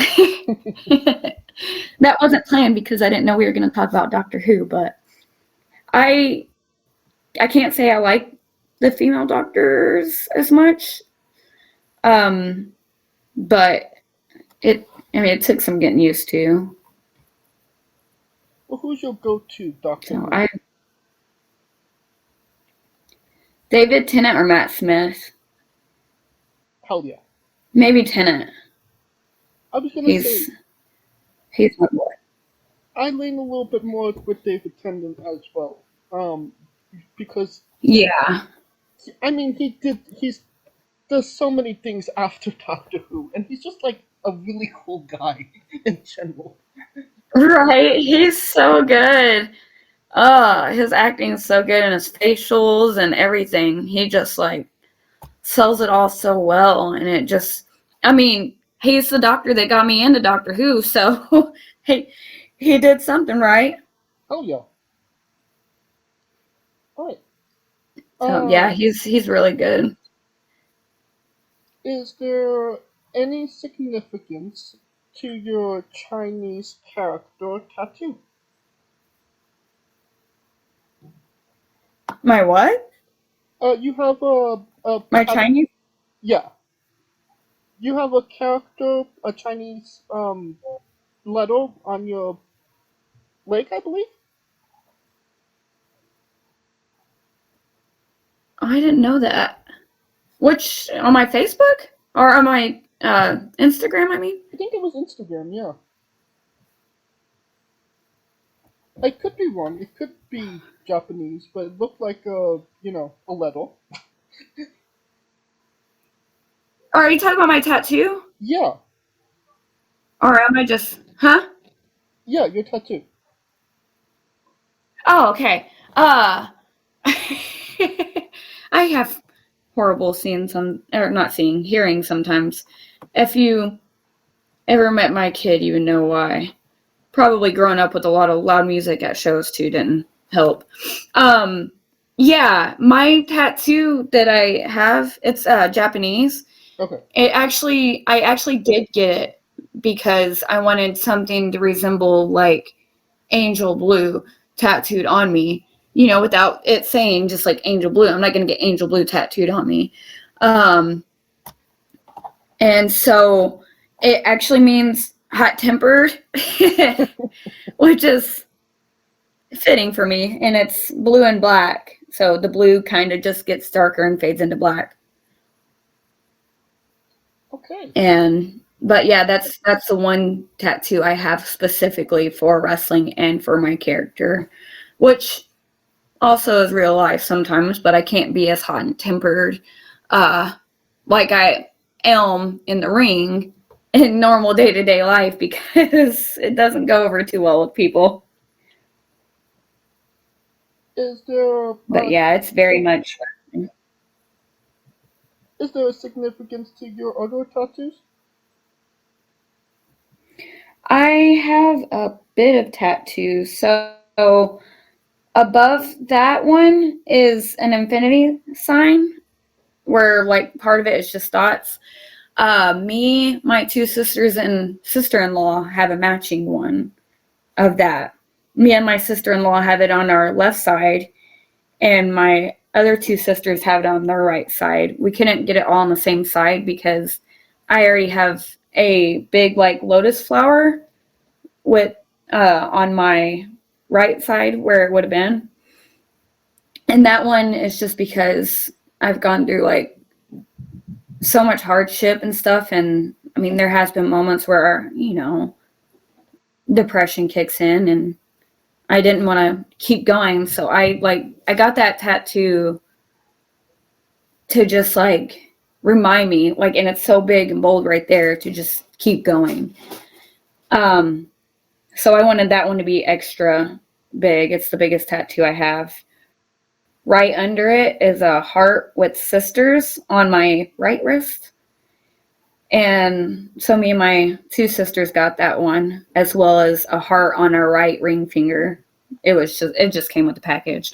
wasn't planned because I didn't know we were going to talk about Doctor Who, but I can't say I like the female doctors as much. But it took some getting used to. Well, who's your go-to Doctor Who? David Tennant or Matt Smith? Hell yeah. Maybe Tennant. I was going to say... He's my boy. I lean a little bit more with David Tennant as well. Because... Yeah. I mean, he does so many things after Doctor Who, and he's just a really cool guy in general. Right, he's so good. His acting is so good, and his facials and everything. He just like sells it all so well, and it just, I mean, he's the doctor that got me into Doctor Who, so he did something right. Oh yeah. All right. So yeah, he's really good. Is there any significance to your Chinese character tattoo? My what? You have My Chinese? Yeah. You have a character, a Chinese letter on your leg, I believe. I didn't know that. Which, on my Facebook? Or on my Instagram, I mean? I think it was Instagram, yeah. I could be wrong. It could be Japanese, but it looked like a letter. Are you talking about my tattoo? Yeah. Or am I just, huh? Yeah, your tattoo. Oh, okay. I have horrible hearing sometimes. If you ever met my kid, you would know why. Probably growing up with a lot of loud music at shows too didn't help. Yeah, my tattoo that I have, it's Japanese. Okay. I actually did get it because I wanted something to resemble like Angel Blue tattooed on me, without it saying just like Angel Blue. I'm not going to get Angel Blue tattooed on me. And so it actually means hot-tempered, which is fitting for me. And it's blue and black. So the blue kind of just gets darker and fades into black. Okay. But yeah, that's the one tattoo I have specifically for wrestling and for my character, which also is real life sometimes, but I can't be as hot and tempered like I am in the ring in normal day-to-day life because it doesn't go over too well with people. But yeah, it's very much. Is there a significance to your other tattoos? I have a bit of tattoos. So above that one is an infinity sign where like part of it is just dots. Me, my two sisters and sister-in-law have a matching one of that. Me and my sister-in-law have it on our left side, and my other two sisters have it on their right side. We couldn't get it all on the same side because I already have a big like lotus flower with on my right side where it would have been. And that one is just because I've gone through like so much hardship and stuff, and I mean there has been moments where depression kicks in and I didn't want to keep going, so I got that tattoo to just like remind me, like, and it's so big and bold right there to just keep going. So I wanted that one to be extra big. It's the biggest tattoo I have. Right under it is a heart with sisters on my right wrist. And so me and my two sisters got that one, as well as a heart on our right ring finger. It just came with the package.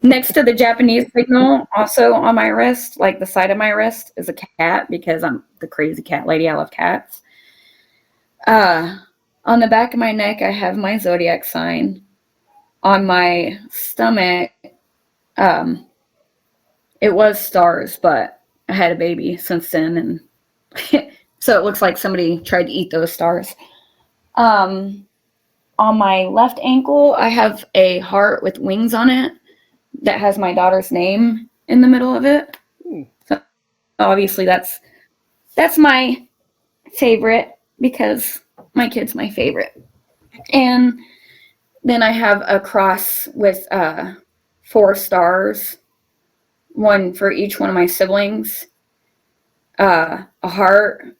Next to the Japanese signal, also on my wrist, like the side of my wrist, is a cat because I'm the crazy cat lady. I love cats. On the back of my neck, I have my zodiac sign. On my stomach, it was stars, but I had a baby since then, and so it looks like somebody tried to eat those stars. On my left ankle, I have a heart with wings on it that has my daughter's name in the middle of it. So obviously that's my favorite because my kid's my favorite. And then I have a cross with 4 stars, one for each one of my siblings, a heart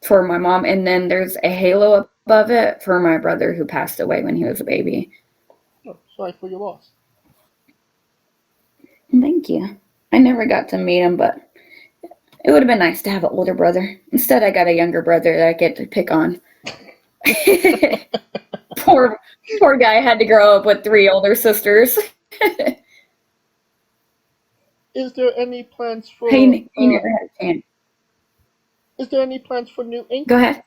for my mom, and then there's a halo above it for my brother who passed away when he was a baby. Sorry for your loss. Thank you. I never got to meet him, but it would have been nice to have an older brother. Instead, I got a younger brother that I get to pick on. Poor guy had to grow up with 3 older sisters. Is there any plans for? He never had a chance. Is there any plans for new ink? Go ahead.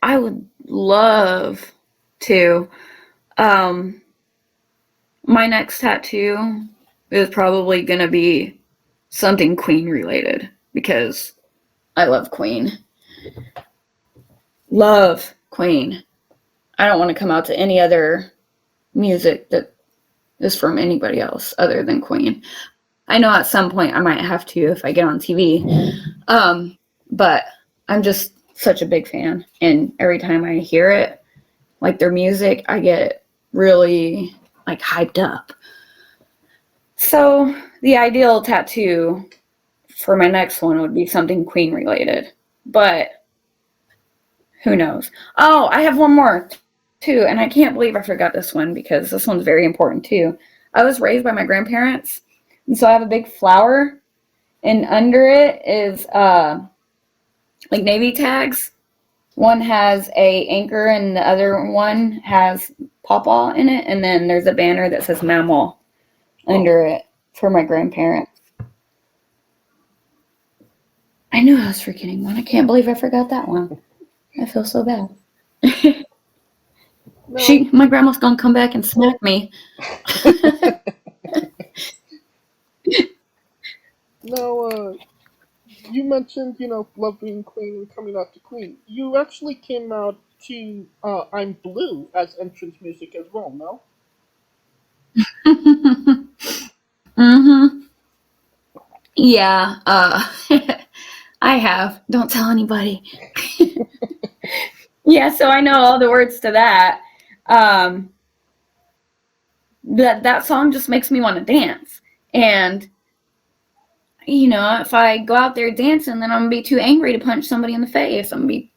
I would love to. My next tattoo is probably gonna be something Queen related because I love Queen. Love Queen. I don't want to come out to any other music that is from anybody else other than Queen. I know at some point I might have to if I get on TV. But I'm just such a big fan. And every time I hear it, like their music, I get really like hyped up. So the ideal tattoo for my next one would be something Queen related. But who knows? Oh, I have one more too. And I can't believe I forgot this one because this one's very important too. I was raised by my grandparents. And so I have a big flower, and under it is like Navy tags. One has a anchor, and the other one has pawpaw in it, and then there's a banner that says Mammal under it for my grandparents. I knew I was forgetting one. I can't believe I forgot that one. I feel so bad. No. My grandma's gonna come back and smack me. Now, you mentioned, loving Queen and coming out to Queen. You actually came out to I'm Blue as entrance music as well, no? Mm-hmm. Yeah, I have. Don't tell anybody. Yeah, so I know all the words to that. That song just makes me want to dance. And if I go out there dancing, then I'm gonna be too angry to punch somebody in the face. I'm gonna be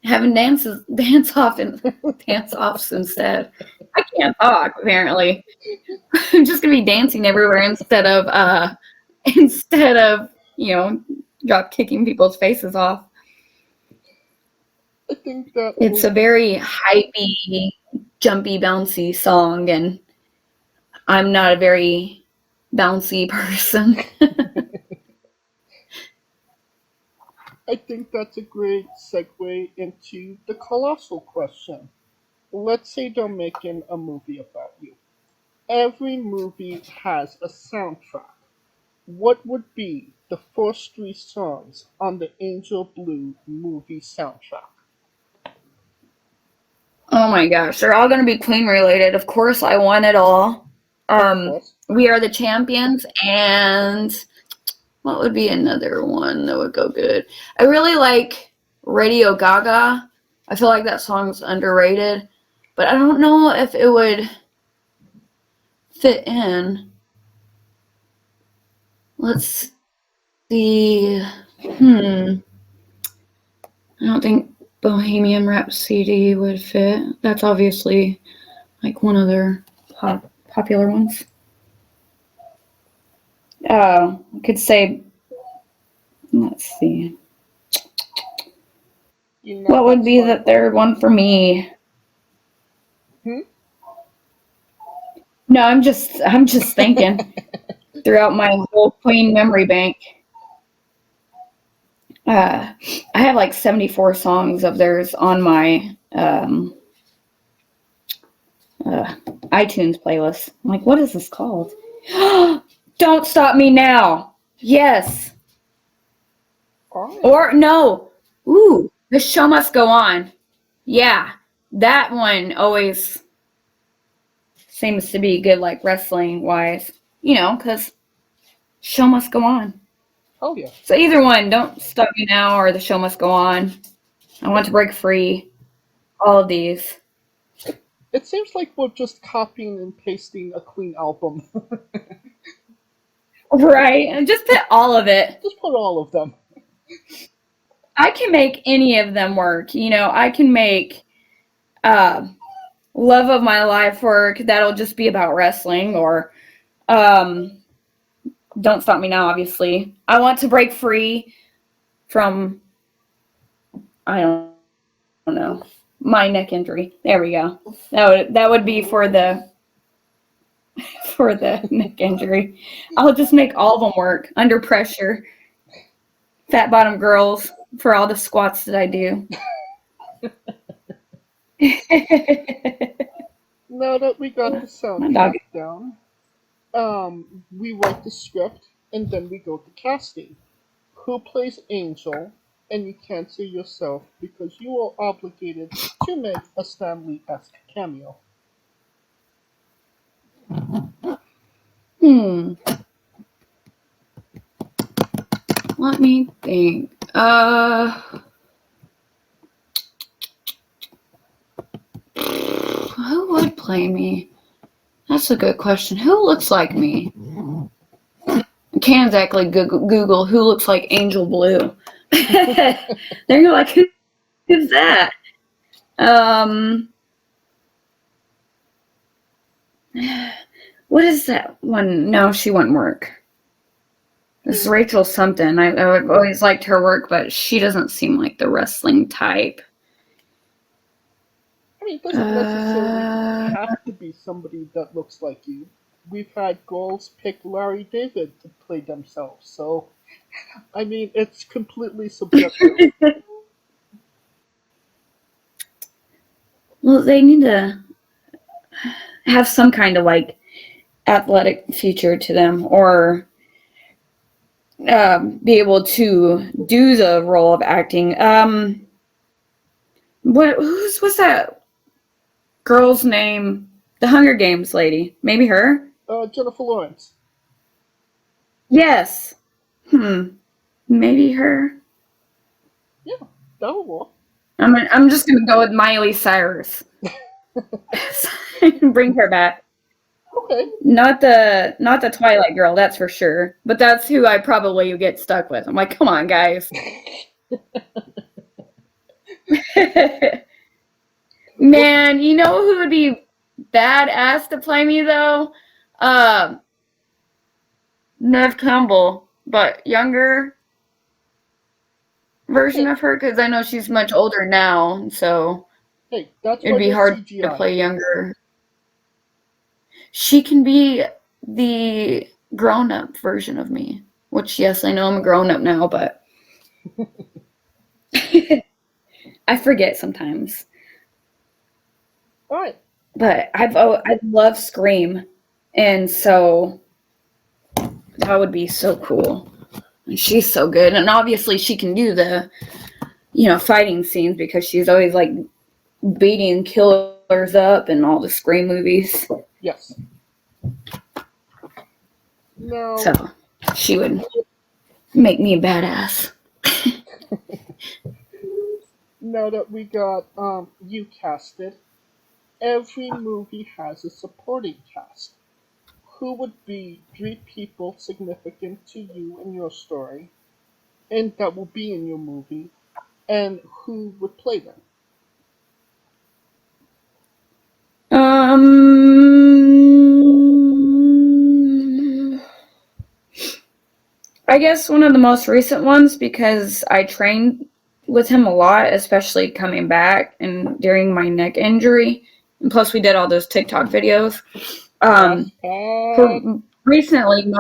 having dance offs instead. I can't talk apparently. I'm just gonna be dancing everywhere instead of drop kicking people's faces off. I think that It's a very hypey, jumpy, bouncy song, and I'm not a very bouncy person. I think that's a great segue into the colossal question. Let's say they're making a movie about you. Every movie has a soundtrack. What would be the first 3 songs on the Angel Blue movie soundtrack? Oh my gosh, they're all gonna be Queen related. Of course, I want it all. We Are the Champions, and what would be another one that would go good? I really like Radio Gaga. I feel like that song's underrated, but I don't know if it would fit in. Let's see. I don't think Bohemian Rhapsody would fit. That's obviously like one of their popular ones. I could say, let's see. What would be the third one for me? No, I'm just thinking throughout my whole Queen memory bank. I have like 74 songs of theirs on my iTunes playlist. I'm like, what is this called? Don't Stop Me Now. Yes. Or no. Ooh, The Show Must Go On. Yeah, that one always seems to be good, like wrestling wise. Because show must go on. Oh yeah. So either one, Don't Stop Me Now or The Show Must Go On. I Want to Break Free. All of these. It seems like we're just copying and pasting a Queen album. Right, and just put all of it. Just put all of them. I can make any of them work. I can make love of my life work that'll just be about wrestling, or Don't Stop Me Now, obviously. I want to break free from, I don't know, my neck injury. There we go. That would be for the neck injury. I'll just make all of them work under pressure. Fat bottom girls for all the squats that I do. Now that we got the sound track down, we write the script and then we go to casting. Who plays Angel? And you can't say yourself because you are obligated to make a Stanley-esque cameo. Let me think. Who would play me? That's a good question. Who looks like me? I can't exactly Google who looks like Angel Blue. They're like, who's that? What is that one? No, she wouldn't work. This is Rachel something. I've always liked her work, but she doesn't seem like the wrestling type. I mean, it doesn't necessarily have to be somebody that looks like you. We've had girls pick Larry David to play themselves, so, I mean, it's completely subjective. Well, they need to have some kind of, like, athletic feature to them, or be able to do the role of acting. What's that girl's name? The Hunger Games lady. Maybe her? Jennifer Lawrence. Yes. Maybe her. Yeah, that'll work. I'm just gonna go with Miley Cyrus. Bring her back. Okay. Not the Twilight girl, that's for sure. But that's who I probably would get stuck with. I'm like, come on, guys. Man, you know who would be badass to play me though? Nev Campbell, but younger version of her, because I know she's much older now, so Hey, that's it'd be hard to play younger. She can be the grown-up version of me, which, yes, I know I'm a grown-up now, but I forget sometimes. All right. But I love Scream, and so that would be so cool. And she's so good, and obviously she can do the, fighting scenes because she's always like beating killers up in all the Scream movies. Yes. No. So she would make me a badass. Now that we got you casted, every movie has a supporting cast. Who would be 3 people significant to you in your story, and that will be in your movie, and who would play them? I guess one of the most recent ones, because I trained with him a lot, especially coming back and during my neck injury. And plus we did all those TikTok videos. Recently,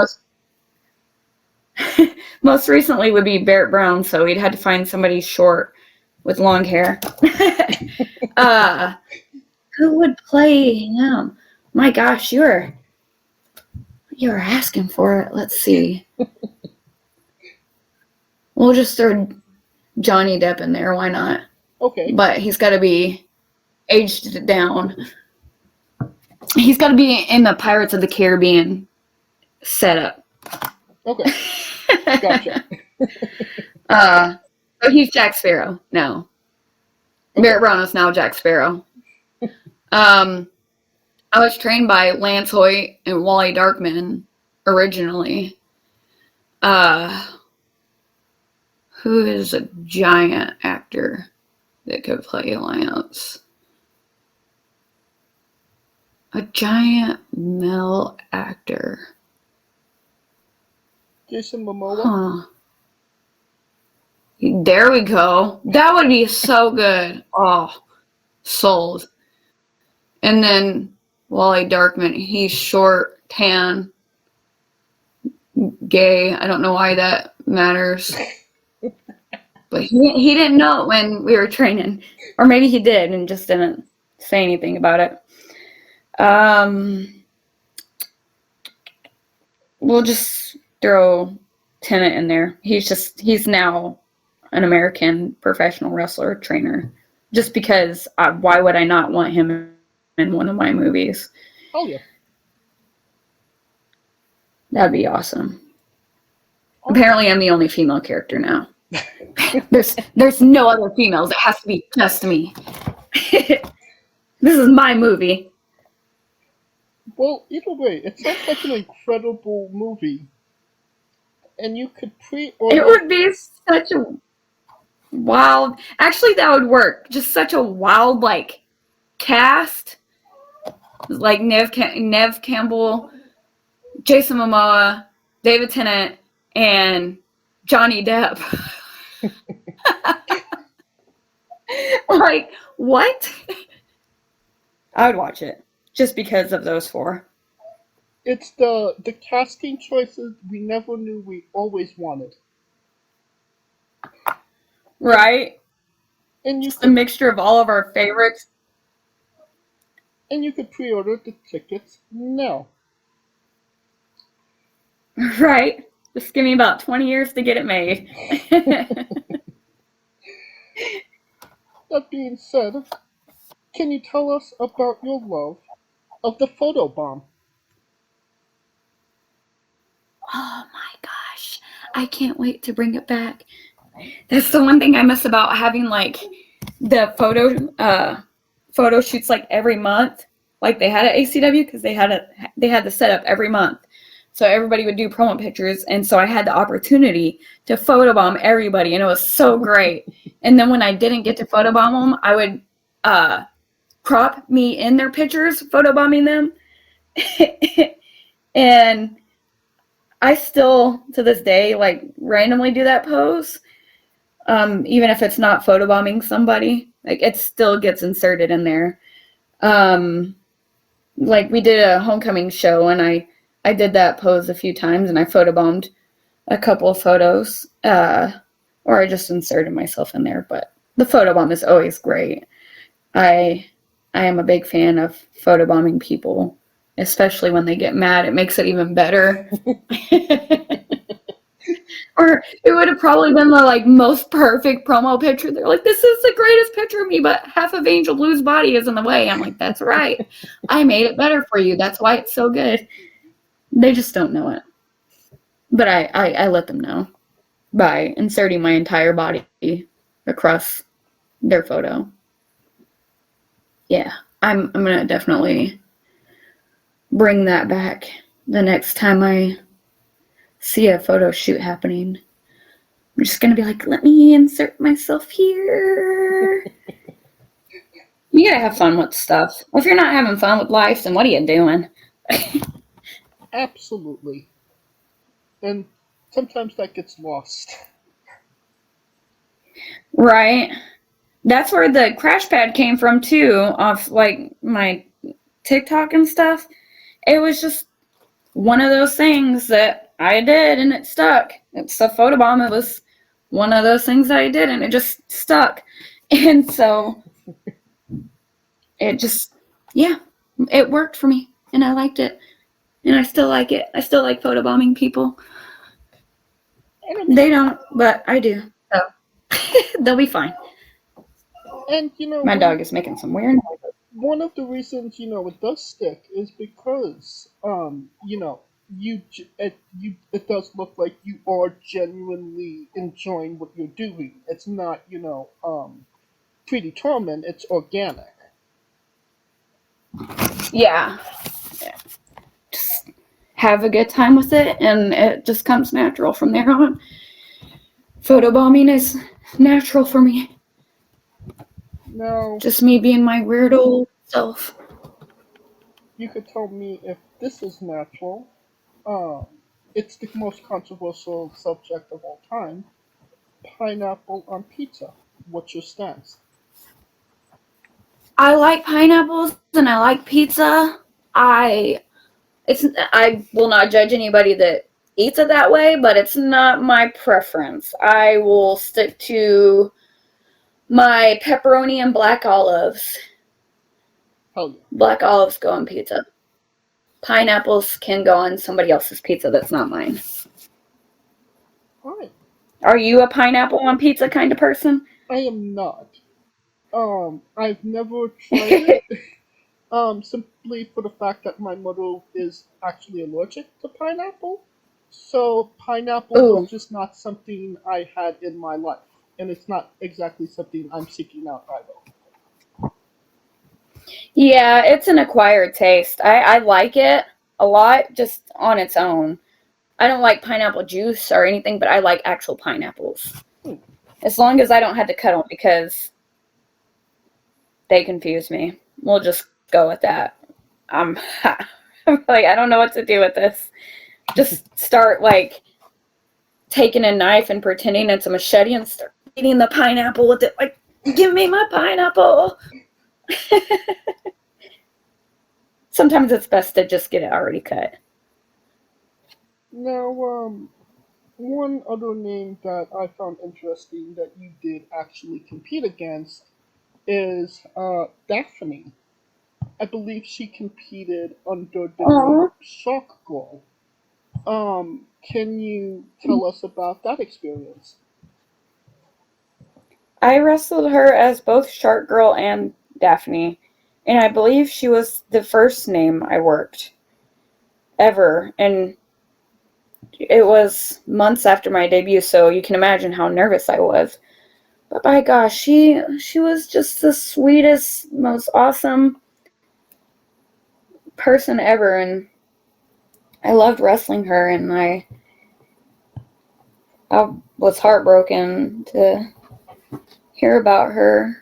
most recently would be Barrett Brown, so we'd had to find somebody short with long hair. Who would play him? My gosh, you were asking for it. Let's see. We'll just throw Johnny Depp in there. Why not? Okay. But he's got to be aged down. He's got to be in the Pirates of the Caribbean setup. Okay. Gotcha. So he's Jack Sparrow now. Okay. Barrett Brown is now Jack Sparrow. I was trained by Lance Hoyt and Wally Darkman originally. Who is a giant actor that could play Lance? A giant male actor. Jason Momoa. Huh. There we go. That would be so good. Oh, sold. And then Wally Darkman, he's short, tan, gay. I don't know why that matters. But he didn't know it when we were training. Or maybe he did and just didn't say anything about it. We'll just throw Tennant in there. He's now an American professional wrestler trainer. Just because why would I not want him in one of my movies? Oh, yeah. That'd be awesome. Apparently I'm the only female character now. There's no other females. It has to be just me. This is my movie. Well, either way, it sounds like an incredible movie. And you could pre-order... It would be such a wild... Actually, that would work. Just such a wild, like, cast. Like Nev Campbell, Jason Momoa, David Tennant, and Johnny Depp. Like, what? I would watch it just because of those four. It's the casting choices we never knew we always wanted. Right? And you Just a mixture of all of our favorites. And you could pre-order the tickets now. Right? Just give me about 20 years to get it made. That being said, can you tell us about your love of the photobomb? Oh my gosh. I can't wait to bring it back. That's the one thing I miss about having like the photo shoots like every month. Like they had at ACW because they had the setup every month. So everybody would do promo pictures, and so I had the opportunity to photobomb everybody, and it was so great. And then when I didn't get to photobomb them, I would crop me in their pictures, photobombing them. And I still, to this day, like randomly do that pose, even if it's not photobombing somebody. Like it still gets inserted in there. Like we did a homecoming show, and I did that pose a few times, and I photobombed a couple of photos, or I just inserted myself in there. But the photobomb is always great. I am a big fan of photobombing people, especially when they get mad. It makes it even better. Or it would have probably been the like most perfect promo picture. They're like, this is the greatest picture of me, but half of Angel Blue's body is in the way. I'm like, that's right. I made it better for you. That's why it's so good. They just don't know it. But I let them know by inserting my entire body across their photo. Yeah, I'm going to definitely bring that back the next time I see a photo shoot happening. I'm just going to be like, let me insert myself here. You got to have fun with stuff. Well, if you're not having fun with life, then what are you doing? Absolutely. And sometimes that gets lost. Right. That's where the crash pad came from too, off like my TikTok and stuff. It was just one of those things that I did and it stuck. It's a photobomb. It was one of those things that I did and it just stuck. And so it just, yeah, it worked for me and I liked it. And I still like it. I still like photobombing people. They don't, but I do. So they'll be fine. And, you know, my dog is making some weird noises. One of the reasons, you know, it does stick is because, you know, it does look like you are genuinely enjoying what you're doing. It's not, you know, predetermined. It's organic. Yeah. Just have a good time with it, and it just comes natural from there on. Photobombing is natural for me. No. Just me being my weird old self. you could tell me if this is natural. Um, it's the most controversial subject of all time. Pineapple on pizza. What's your stance? I like pineapples and I like pizza. I will not judge anybody that eats it that way, but it's not my preference. I will stick to my pepperoni and black olives. Hell yeah. Black olives go on pizza. Pineapples can go on somebody else's pizza that's not mine. Alright. Are you a pineapple on pizza kind of person? I am not. I've never tried it. Simply for the fact that my mother is actually allergic to pineapple. So pineapple was Ooh. just not something I had in my life. And it's not exactly something I'm seeking out either. Yeah, it's an acquired taste. I like it a lot just on its own. I don't like pineapple juice or anything, but I like actual pineapples. As long as I don't have to cut them because they confuse me. We'll just go with that. I'm like, I don't know what to do with this. Just start like taking a knife and pretending it's a machete and start eating the pineapple with it. Like, give me my pineapple. Sometimes it's best to just get it already cut. Now, one other name that I found interesting that you did actually compete against is Daphne. I believe she competed under the name Shark Girl. Can you tell us about that experience? I wrestled her as both Shark Girl and Daphne, and I believe she was the first name I worked ever, and it was months after my debut, so you can imagine how nervous I was. But by gosh, she was just the sweetest, most awesome person ever, and I loved wrestling her, and I was heartbroken to hear about her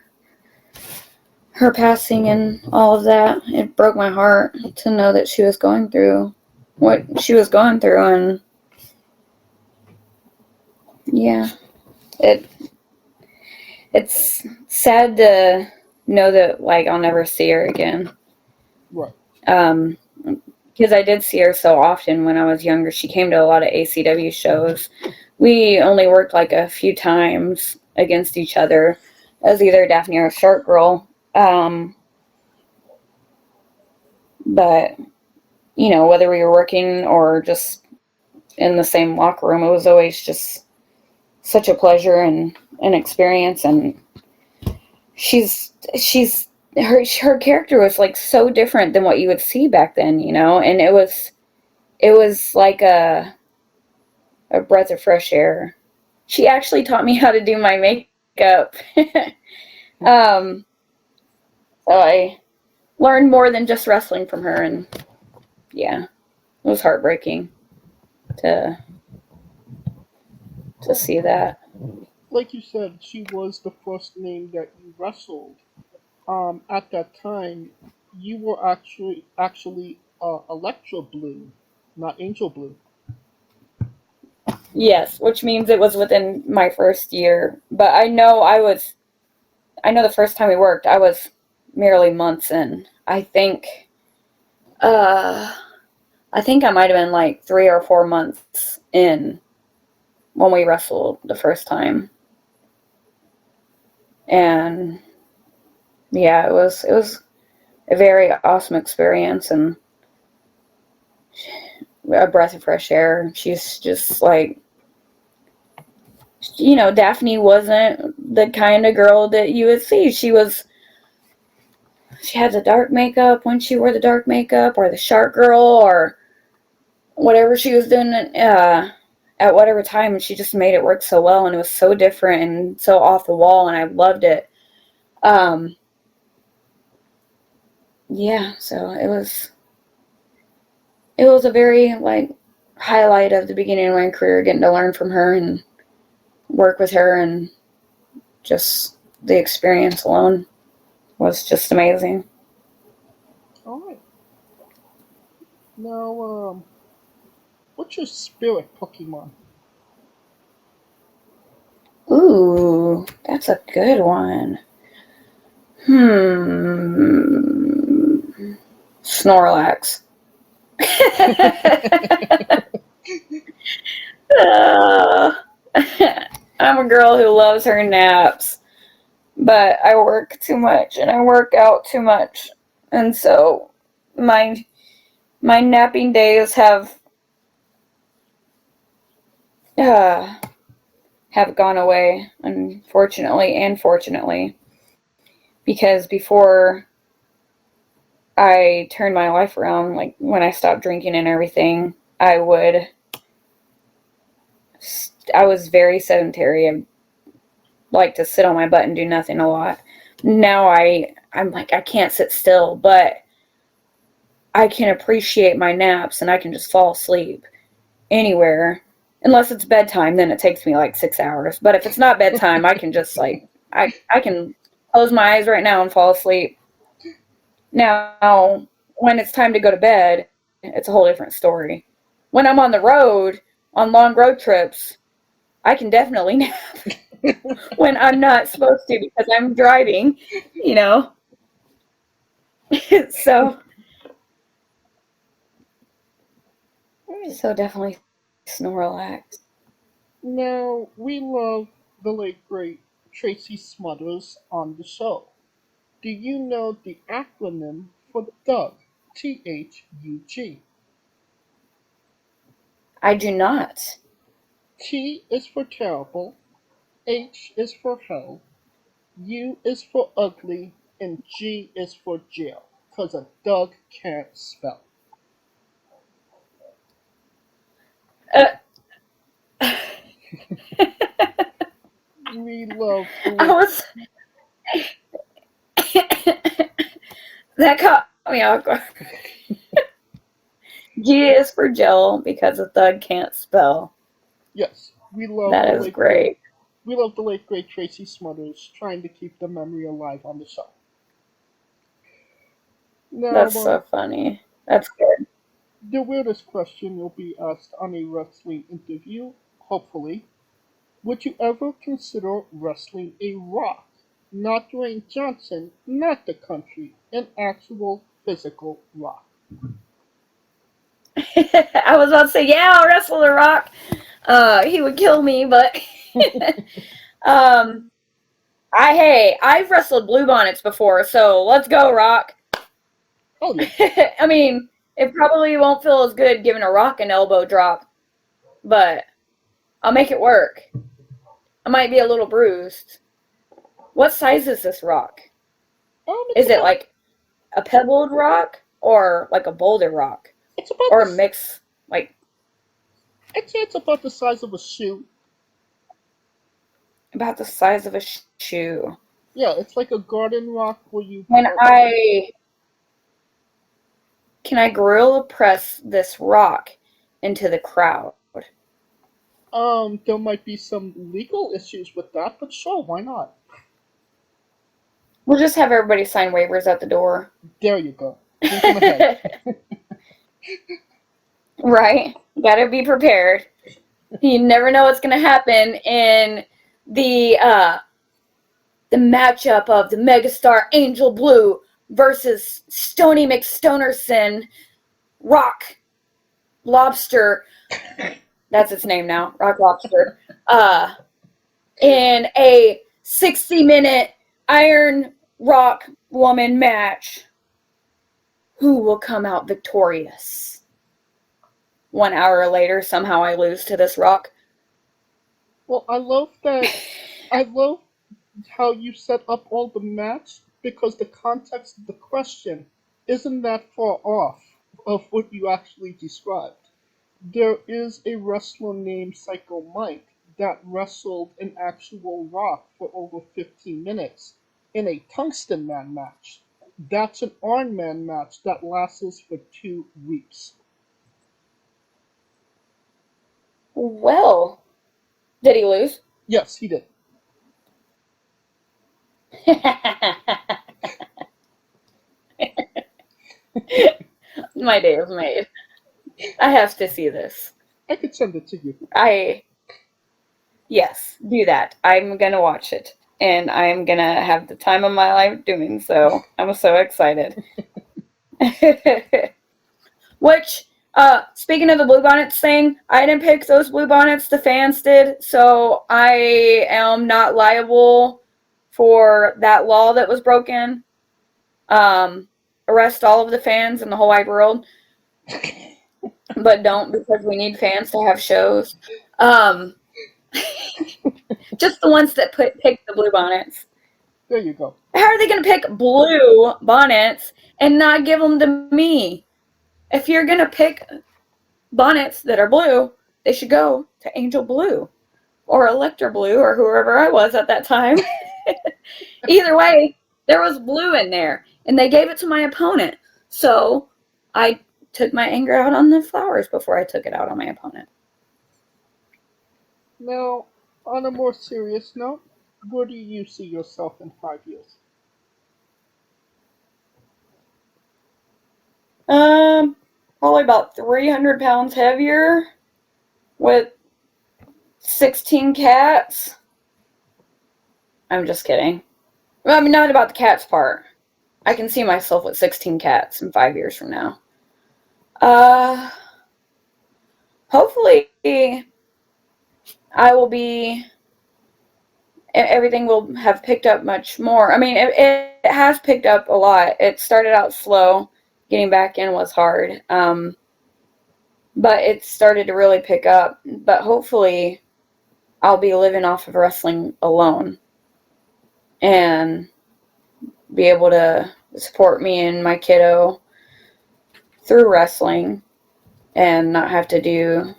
passing and all of that. It broke my heart to know that she was going through what she was going through, and yeah, it's sad to know that like I'll never see her again. Right. Because I did see her so often when I was younger. She came to a lot of ACW shows. We only worked like a few times against each other as either Daphne or Shark Girl. But, you know, whether we were working or just in the same locker room, it was always just such a pleasure and an experience. And her character was like so different than what you would see back then, you know, and it was like a breath of fresh air. She actually taught me how to do my makeup. So I learned more than just wrestling from her, and yeah, it was heartbreaking to see that. Like you said, she was the first name that you wrestled. At that time, you were actually Electro Blue, not Angel Blue. Yes, which means it was within my first year. But I know the first time we worked, I was merely months in. I think I might have been like 3 or 4 months in when we wrestled the first time. And yeah, it was a very awesome experience and a breath of fresh air. She's just like, you know, Daphne wasn't the kind of girl that you would see. She had the dark makeup when she wore the dark makeup, or the Shark Girl, or whatever she was doing at whatever time, and she just made it work so well, and it was so different and so off the wall, and I loved it. Yeah, so it was a very like highlight of the beginning of my career, getting to learn from her and work with her, and just the experience alone was just amazing. All right. Now, what's your spirit Pokemon? Ooh, that's a good one. Snorlax. Uh, I'm a girl who loves her naps, but I work too much and I work out too much, and so my napping days uh, have gone away, unfortunately and fortunately, because before I turned my life around, like when I stopped drinking and everything, I was very sedentary. I like to sit on my butt and do nothing a lot. Now I'm like, I can't sit still, but I can appreciate my naps and I can just fall asleep anywhere. Unless it's bedtime, then it takes me like 6 hours. But if it's not bedtime, I can just like, I can close my eyes right now and fall asleep. Now, when it's time to go to bed, it's a whole different story. When I'm on the road, on long road trips, I can definitely nap when I'm not supposed to because I'm driving, you know. so definitely Snorlax. Now, we love the late great Tracy Smothers on the show. Do you know the acronym for the Doug? THUG. I do not. T is for terrible, H is for hell, U is for ugly, and G is for jail. Because a Doug can't spell. Uh, We love the I late was that caught me off guard. G is for Jill because a thug can't spell. Yes, we love That the is late great. We love the late great Tracy Smothers trying to keep the memory alive on the show. Now, That's so funny. That's good. the weirdest question you'll be asked on a wrestling interview, hopefully. Would you ever consider wrestling a rock? Not Dwayne Johnson, not the country, an actual physical rock. I was about to say, yeah, I'll wrestle The Rock. He would kill me, but I've wrestled Bluebonnets before, so let's go, Rock. Oh, yeah. I mean, it probably won't feel as good giving a Rock an elbow drop, but I'll make it work. I might be a little bruised. What size is this rock? Is it like a pebbled rock or like a boulder rock? It's about or a mix, like... I'd say it's about the size of a shoe. About the size of a shoe. Yeah, it's like a garden rock where you... Can I gorilla press this rock into the crowd? There might be some legal issues with that, but sure, why not? We'll just have everybody sign waivers at the door. There you go. Think ahead. Right? Gotta be prepared. You never know what's gonna happen in the matchup of the megastar Angel Blue versus Stony McStonerson Rock Lobster. That's its name now, Rock Lobster. In a 60-minute Iron Rock Woman match. Who will come out victorious? 1 hour later, somehow I lose to this rock. Well, I love that. I love how you set up all the match because the context of the question isn't that far off of what you actually described. There is a wrestler named Psycho Mike that wrestled an actual rock for over 15 minutes in a Tungsten Man match. That's an Iron Man match that lasts for 2 weeks. Well, did he lose? Yes, he did. My day is made. I have to see this. I could send it to you. Yes, do that. I'm gonna watch it, and I'm gonna have the time of my life doing so. I'm so excited. Which, speaking of the Bluebonnets thing, I didn't pick those Bluebonnets, the fans did, so I am not liable for that law that was broken. Arrest all of the fans in the whole wide world. But don't, because we need fans to have shows. Just the ones that pick the Bluebonnets. There you go. How are they going to pick blue bonnets and not give them to me? If you're going to pick bonnets that are blue, they should go to Angel Blue or Electra Blue or whoever I was at that time. Either way, there was blue in there, and they gave it to my opponent. So I took my anger out on the flowers before I took it out on my opponent. Now, on a more serious note, where do you see yourself in 5 years? Probably about 300 pounds heavier with 16 cats. I'm just kidding. Well, I mean, not about the cats part. I can see myself with 16 cats in 5 years from now. Hopefully I will be, everything will have picked up much more. I mean, it has picked up a lot. It started out slow. Getting back in was hard. But it started to really pick up. But hopefully I'll be living off of wrestling alone and be able to support me and my kiddo through wrestling and not have to do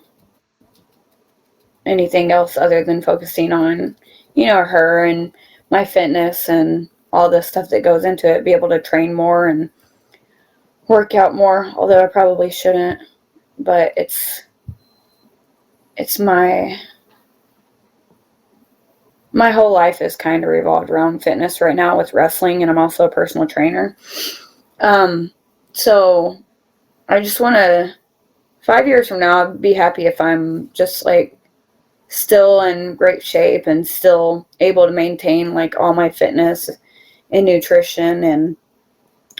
anything else other than focusing on, her and my fitness and all the stuff that goes into it. Be able to train more and work out more, although I probably shouldn't. But it's my whole life is kind of revolved around fitness right now with wrestling, and I'm also a personal trainer. So I just want to, 5 years from now, I'd be happy if I'm just like still in great shape and still able to maintain like all my fitness and nutrition. And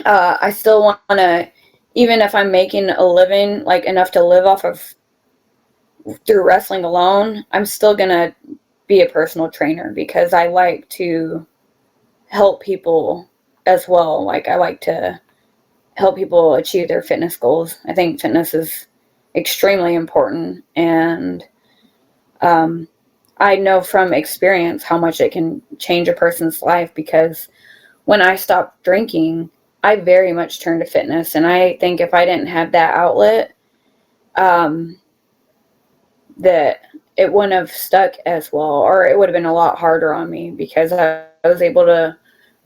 I still want to, even if I'm making a living, like enough to live off of through wrestling alone, I'm still going to be a personal trainer because I like to help people as well. Like I like to help people achieve their fitness goals. I think fitness is extremely important, and I know from experience how much it can change a person's life, because when I stopped drinking, I very much turned to fitness, and I think if I didn't have that outlet, that it wouldn't have stuck as well, or it would have been a lot harder on me, because I was able to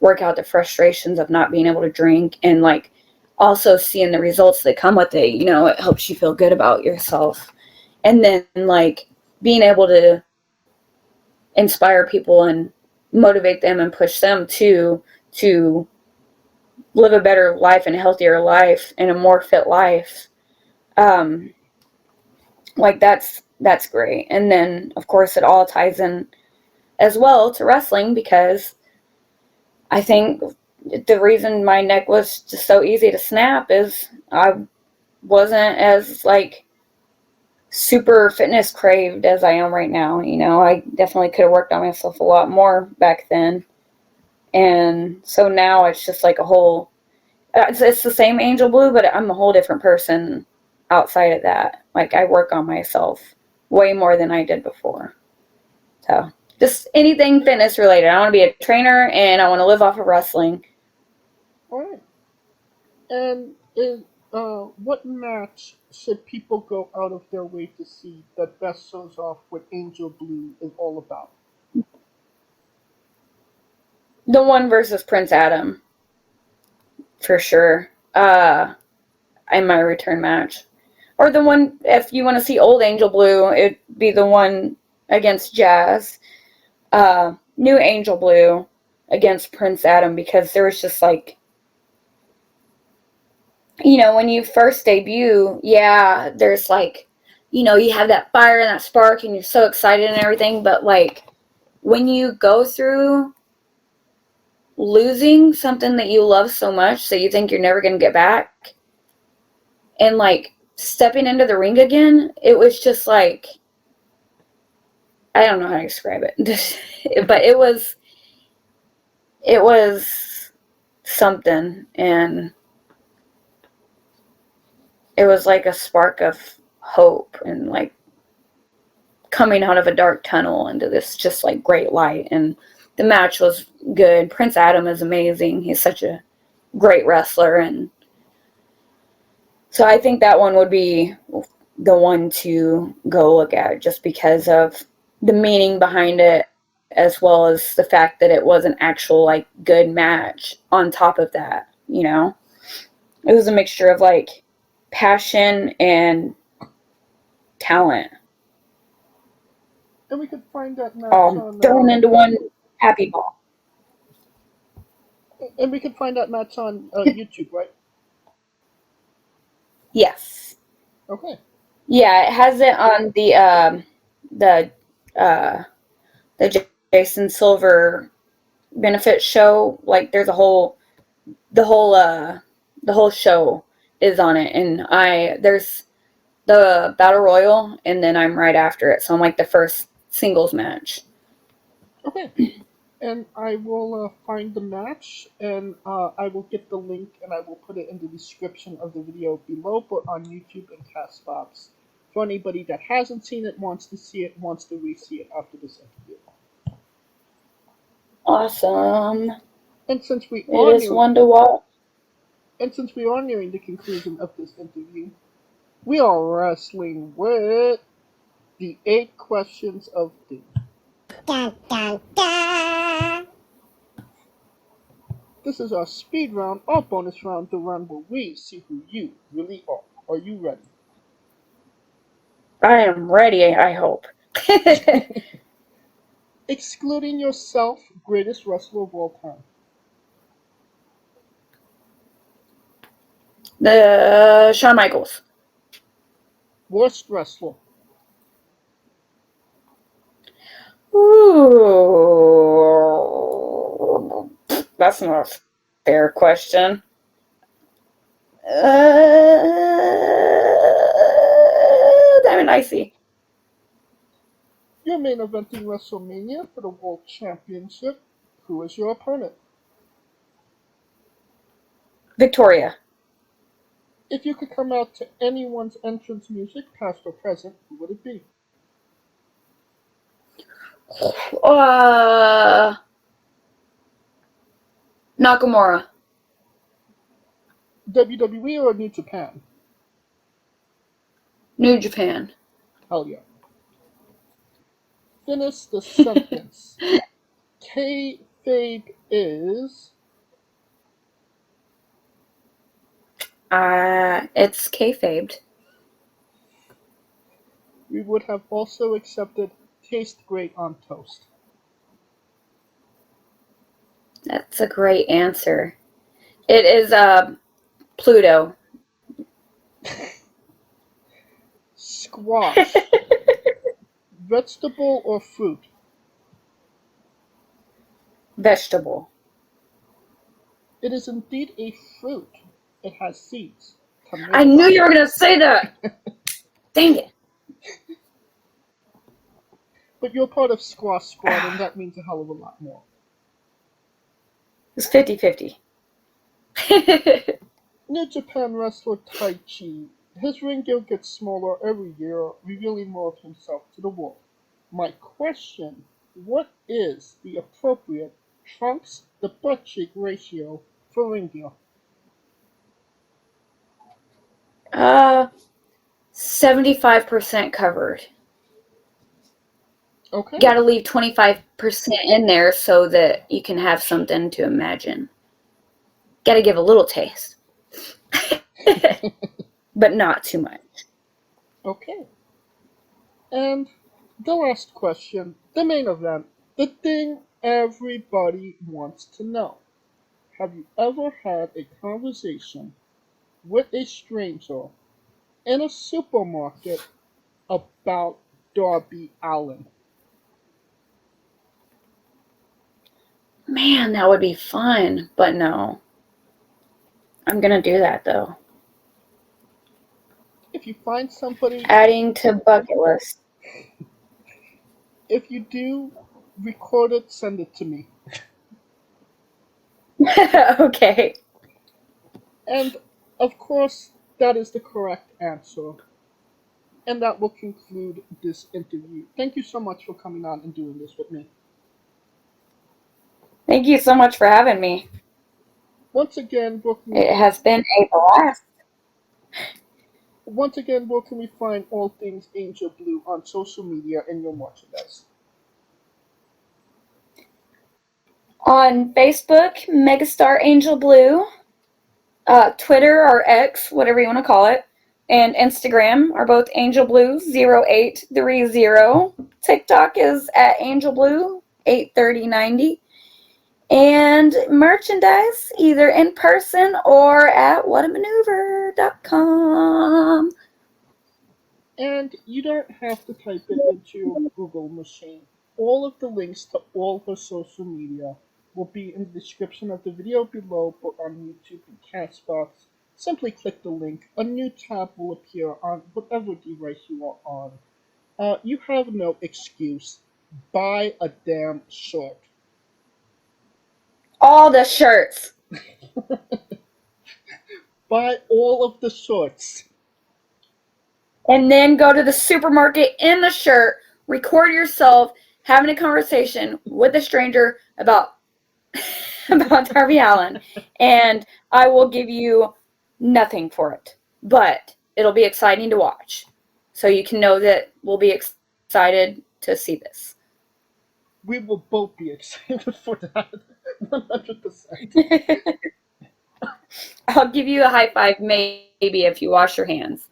work out the frustrations of not being able to drink, and like also seeing the results that come with it. It helps you feel good about yourself, and then like being able to inspire people and motivate them and push them to live a better life and a healthier life and a more fit life. Like that's great. And then of course it all ties in as well to wrestling, because I think the reason my neck was just so easy to snap is I wasn't as like super fitness craved as I am right now. I definitely could have worked on myself a lot more back then. And so now it's just like a whole, it's the same Angel Blue, but I'm a whole different person outside of that. Like I work on myself way more than I did before. So just anything fitness related. I want to be a trainer and I want to live off of wrestling. All right. And what match should people go out of their way to see that best shows off what Angel Blue is all about? The one versus Prince Adam, for sure. In my return match. Or the one, if you want to see old Angel Blue, it'd be the one against Jazz. New Angel Blue against Prince Adam, because there was just like, when you first debut, yeah, there's like, you have that fire and that spark and you're so excited and everything. But like when you go through losing something that you love so much that you think you're never going to get back and like stepping into the ring again, it was just like, I don't know how to describe it, but it was something, and it was like a spark of hope and like coming out of a dark tunnel into this just like great light. And the match was good. Prince Adam is amazing. He's such a great wrestler, and so I think that one would be the one to go look at just because of the meaning behind it, as well as the fact that it was an actual like good match on top of that. It was a mixture of like passion and talent And we could find that match all on. thrown into one happy ball. And we could find that match on YouTube, right? Yes. Okay. Yeah, it has it on the Jason Silver benefit show. Like there's the whole show is on it, and there's the Battle Royal, and then I'm right after it. So I'm like the first singles match. Okay. And I will find the match, and I will get the link, and I will put it in the description of the video below, but on YouTube and Castbox. For anybody that hasn't seen it, wants to see it, wants to re-see it after this interview. Awesome. And since we It is one to watch. And since we are nearing the conclusion of this interview, we are wrestling with the 8 questions of doom. Dun, dun, dun. This is our speed round, our bonus round, the round where we see who you really are. Are you ready? I am ready, I hope. Excluding yourself, greatest wrestler of all time. The Shawn Michaels. Worst wrestler. Ooh, that's not a fair question. Diamond Icy. You're main eventing WrestleMania for the World Championship. Who is your opponent? Victoria. If you could come out to anyone's entrance music, past or present, who would it be? Nakamura. WWE or New Japan? New Japan. Hell yeah. Finish the sentence. Kayfabe is... It's kayfabed. We would have also accepted taste great on toast. That's a great answer. It is Pluto. Squash. Vegetable or fruit? Vegetable. It is indeed a fruit. It has seeds. Tomato. I knew you were going to say that. Dang it. But you're part of Squash Squad, and that means a hell of a lot more. It's 50-50. New Japan wrestler Taichi. His ring gear gets smaller every year, revealing more of himself to the world. My question, what is the appropriate trunks to butt cheek ratio for ring gear? 75% covered. Okay. Got to leave 25% in there so that you can have something to imagine. Got to give a little taste. But not too much. Okay. And the last question, the main event, the thing everybody wants to know. Have you ever had a conversation with a stranger in a supermarket about Darby Allin? Man, that would be fun, but no. I'm gonna do that though. If you find somebody, Adding to bucket list. if you do, record it, send it to me. Okay. And of course, that is the correct answer. And that will conclude this interview. Thank you so much for coming on and doing this with me. Thank you so much for having me. Once again, It has been a blast. where can we find all things Angel Blue on social media and your merchandise? On Facebook, Megastar Angel Blue. Twitter or X, whatever you want to call it, and Instagram are both Angel Blue 0830. TikTok is at Angel Blue 83090. And merchandise either in person or at whatamaneuver.com. And you don't have to type it into your Google machine. All of the links to all her social media will be in the description of the video below, but on YouTube and Castbox. Simply click the link. A new tab will appear on whatever device you are on. You have no excuse. Buy a damn shirt. All the shirts. Buy all of the shirts. And then go to the supermarket in the shirt, record yourself having a conversation with a stranger about Darby Allin, and I will give you nothing for it. But it'll be exciting to watch. So you can know that we'll be excited to see this. We will both be excited for that. 100%. I'll give you a high five maybe if you wash your hands.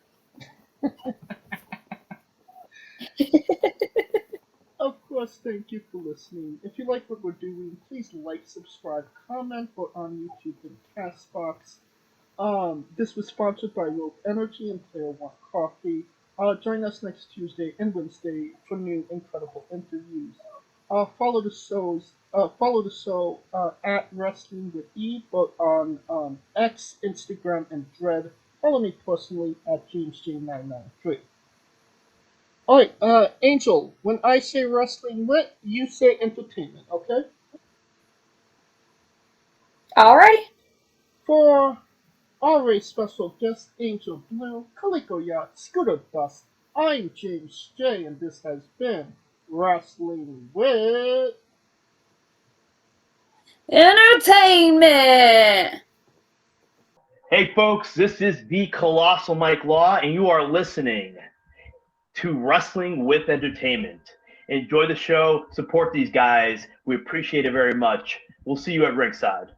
Of course, thank you for listening. If you like what we're doing, please like, subscribe, comment, or on YouTube and Castbox. This was sponsored by Rope Energy and Player One Coffee. Join us next Tuesday and Wednesday for new incredible interviews. Follow the show at Wrestling with E, both on X, Instagram, and Dread. Follow me personally at JamesJ993. Alright, Angel, when I say wrestling with, you say entertainment, okay? Alrighty. For our special guest, Angel Blue, Calico Yacht, Scooter Dust, I'm James J, and this has been Wrestling with Entertainment. Hey folks, this is the Colossal Mike Law, and you are listening to Wrestling with Entertainment. Enjoy the show, support these guys. We appreciate it very much. We'll see you at ringside.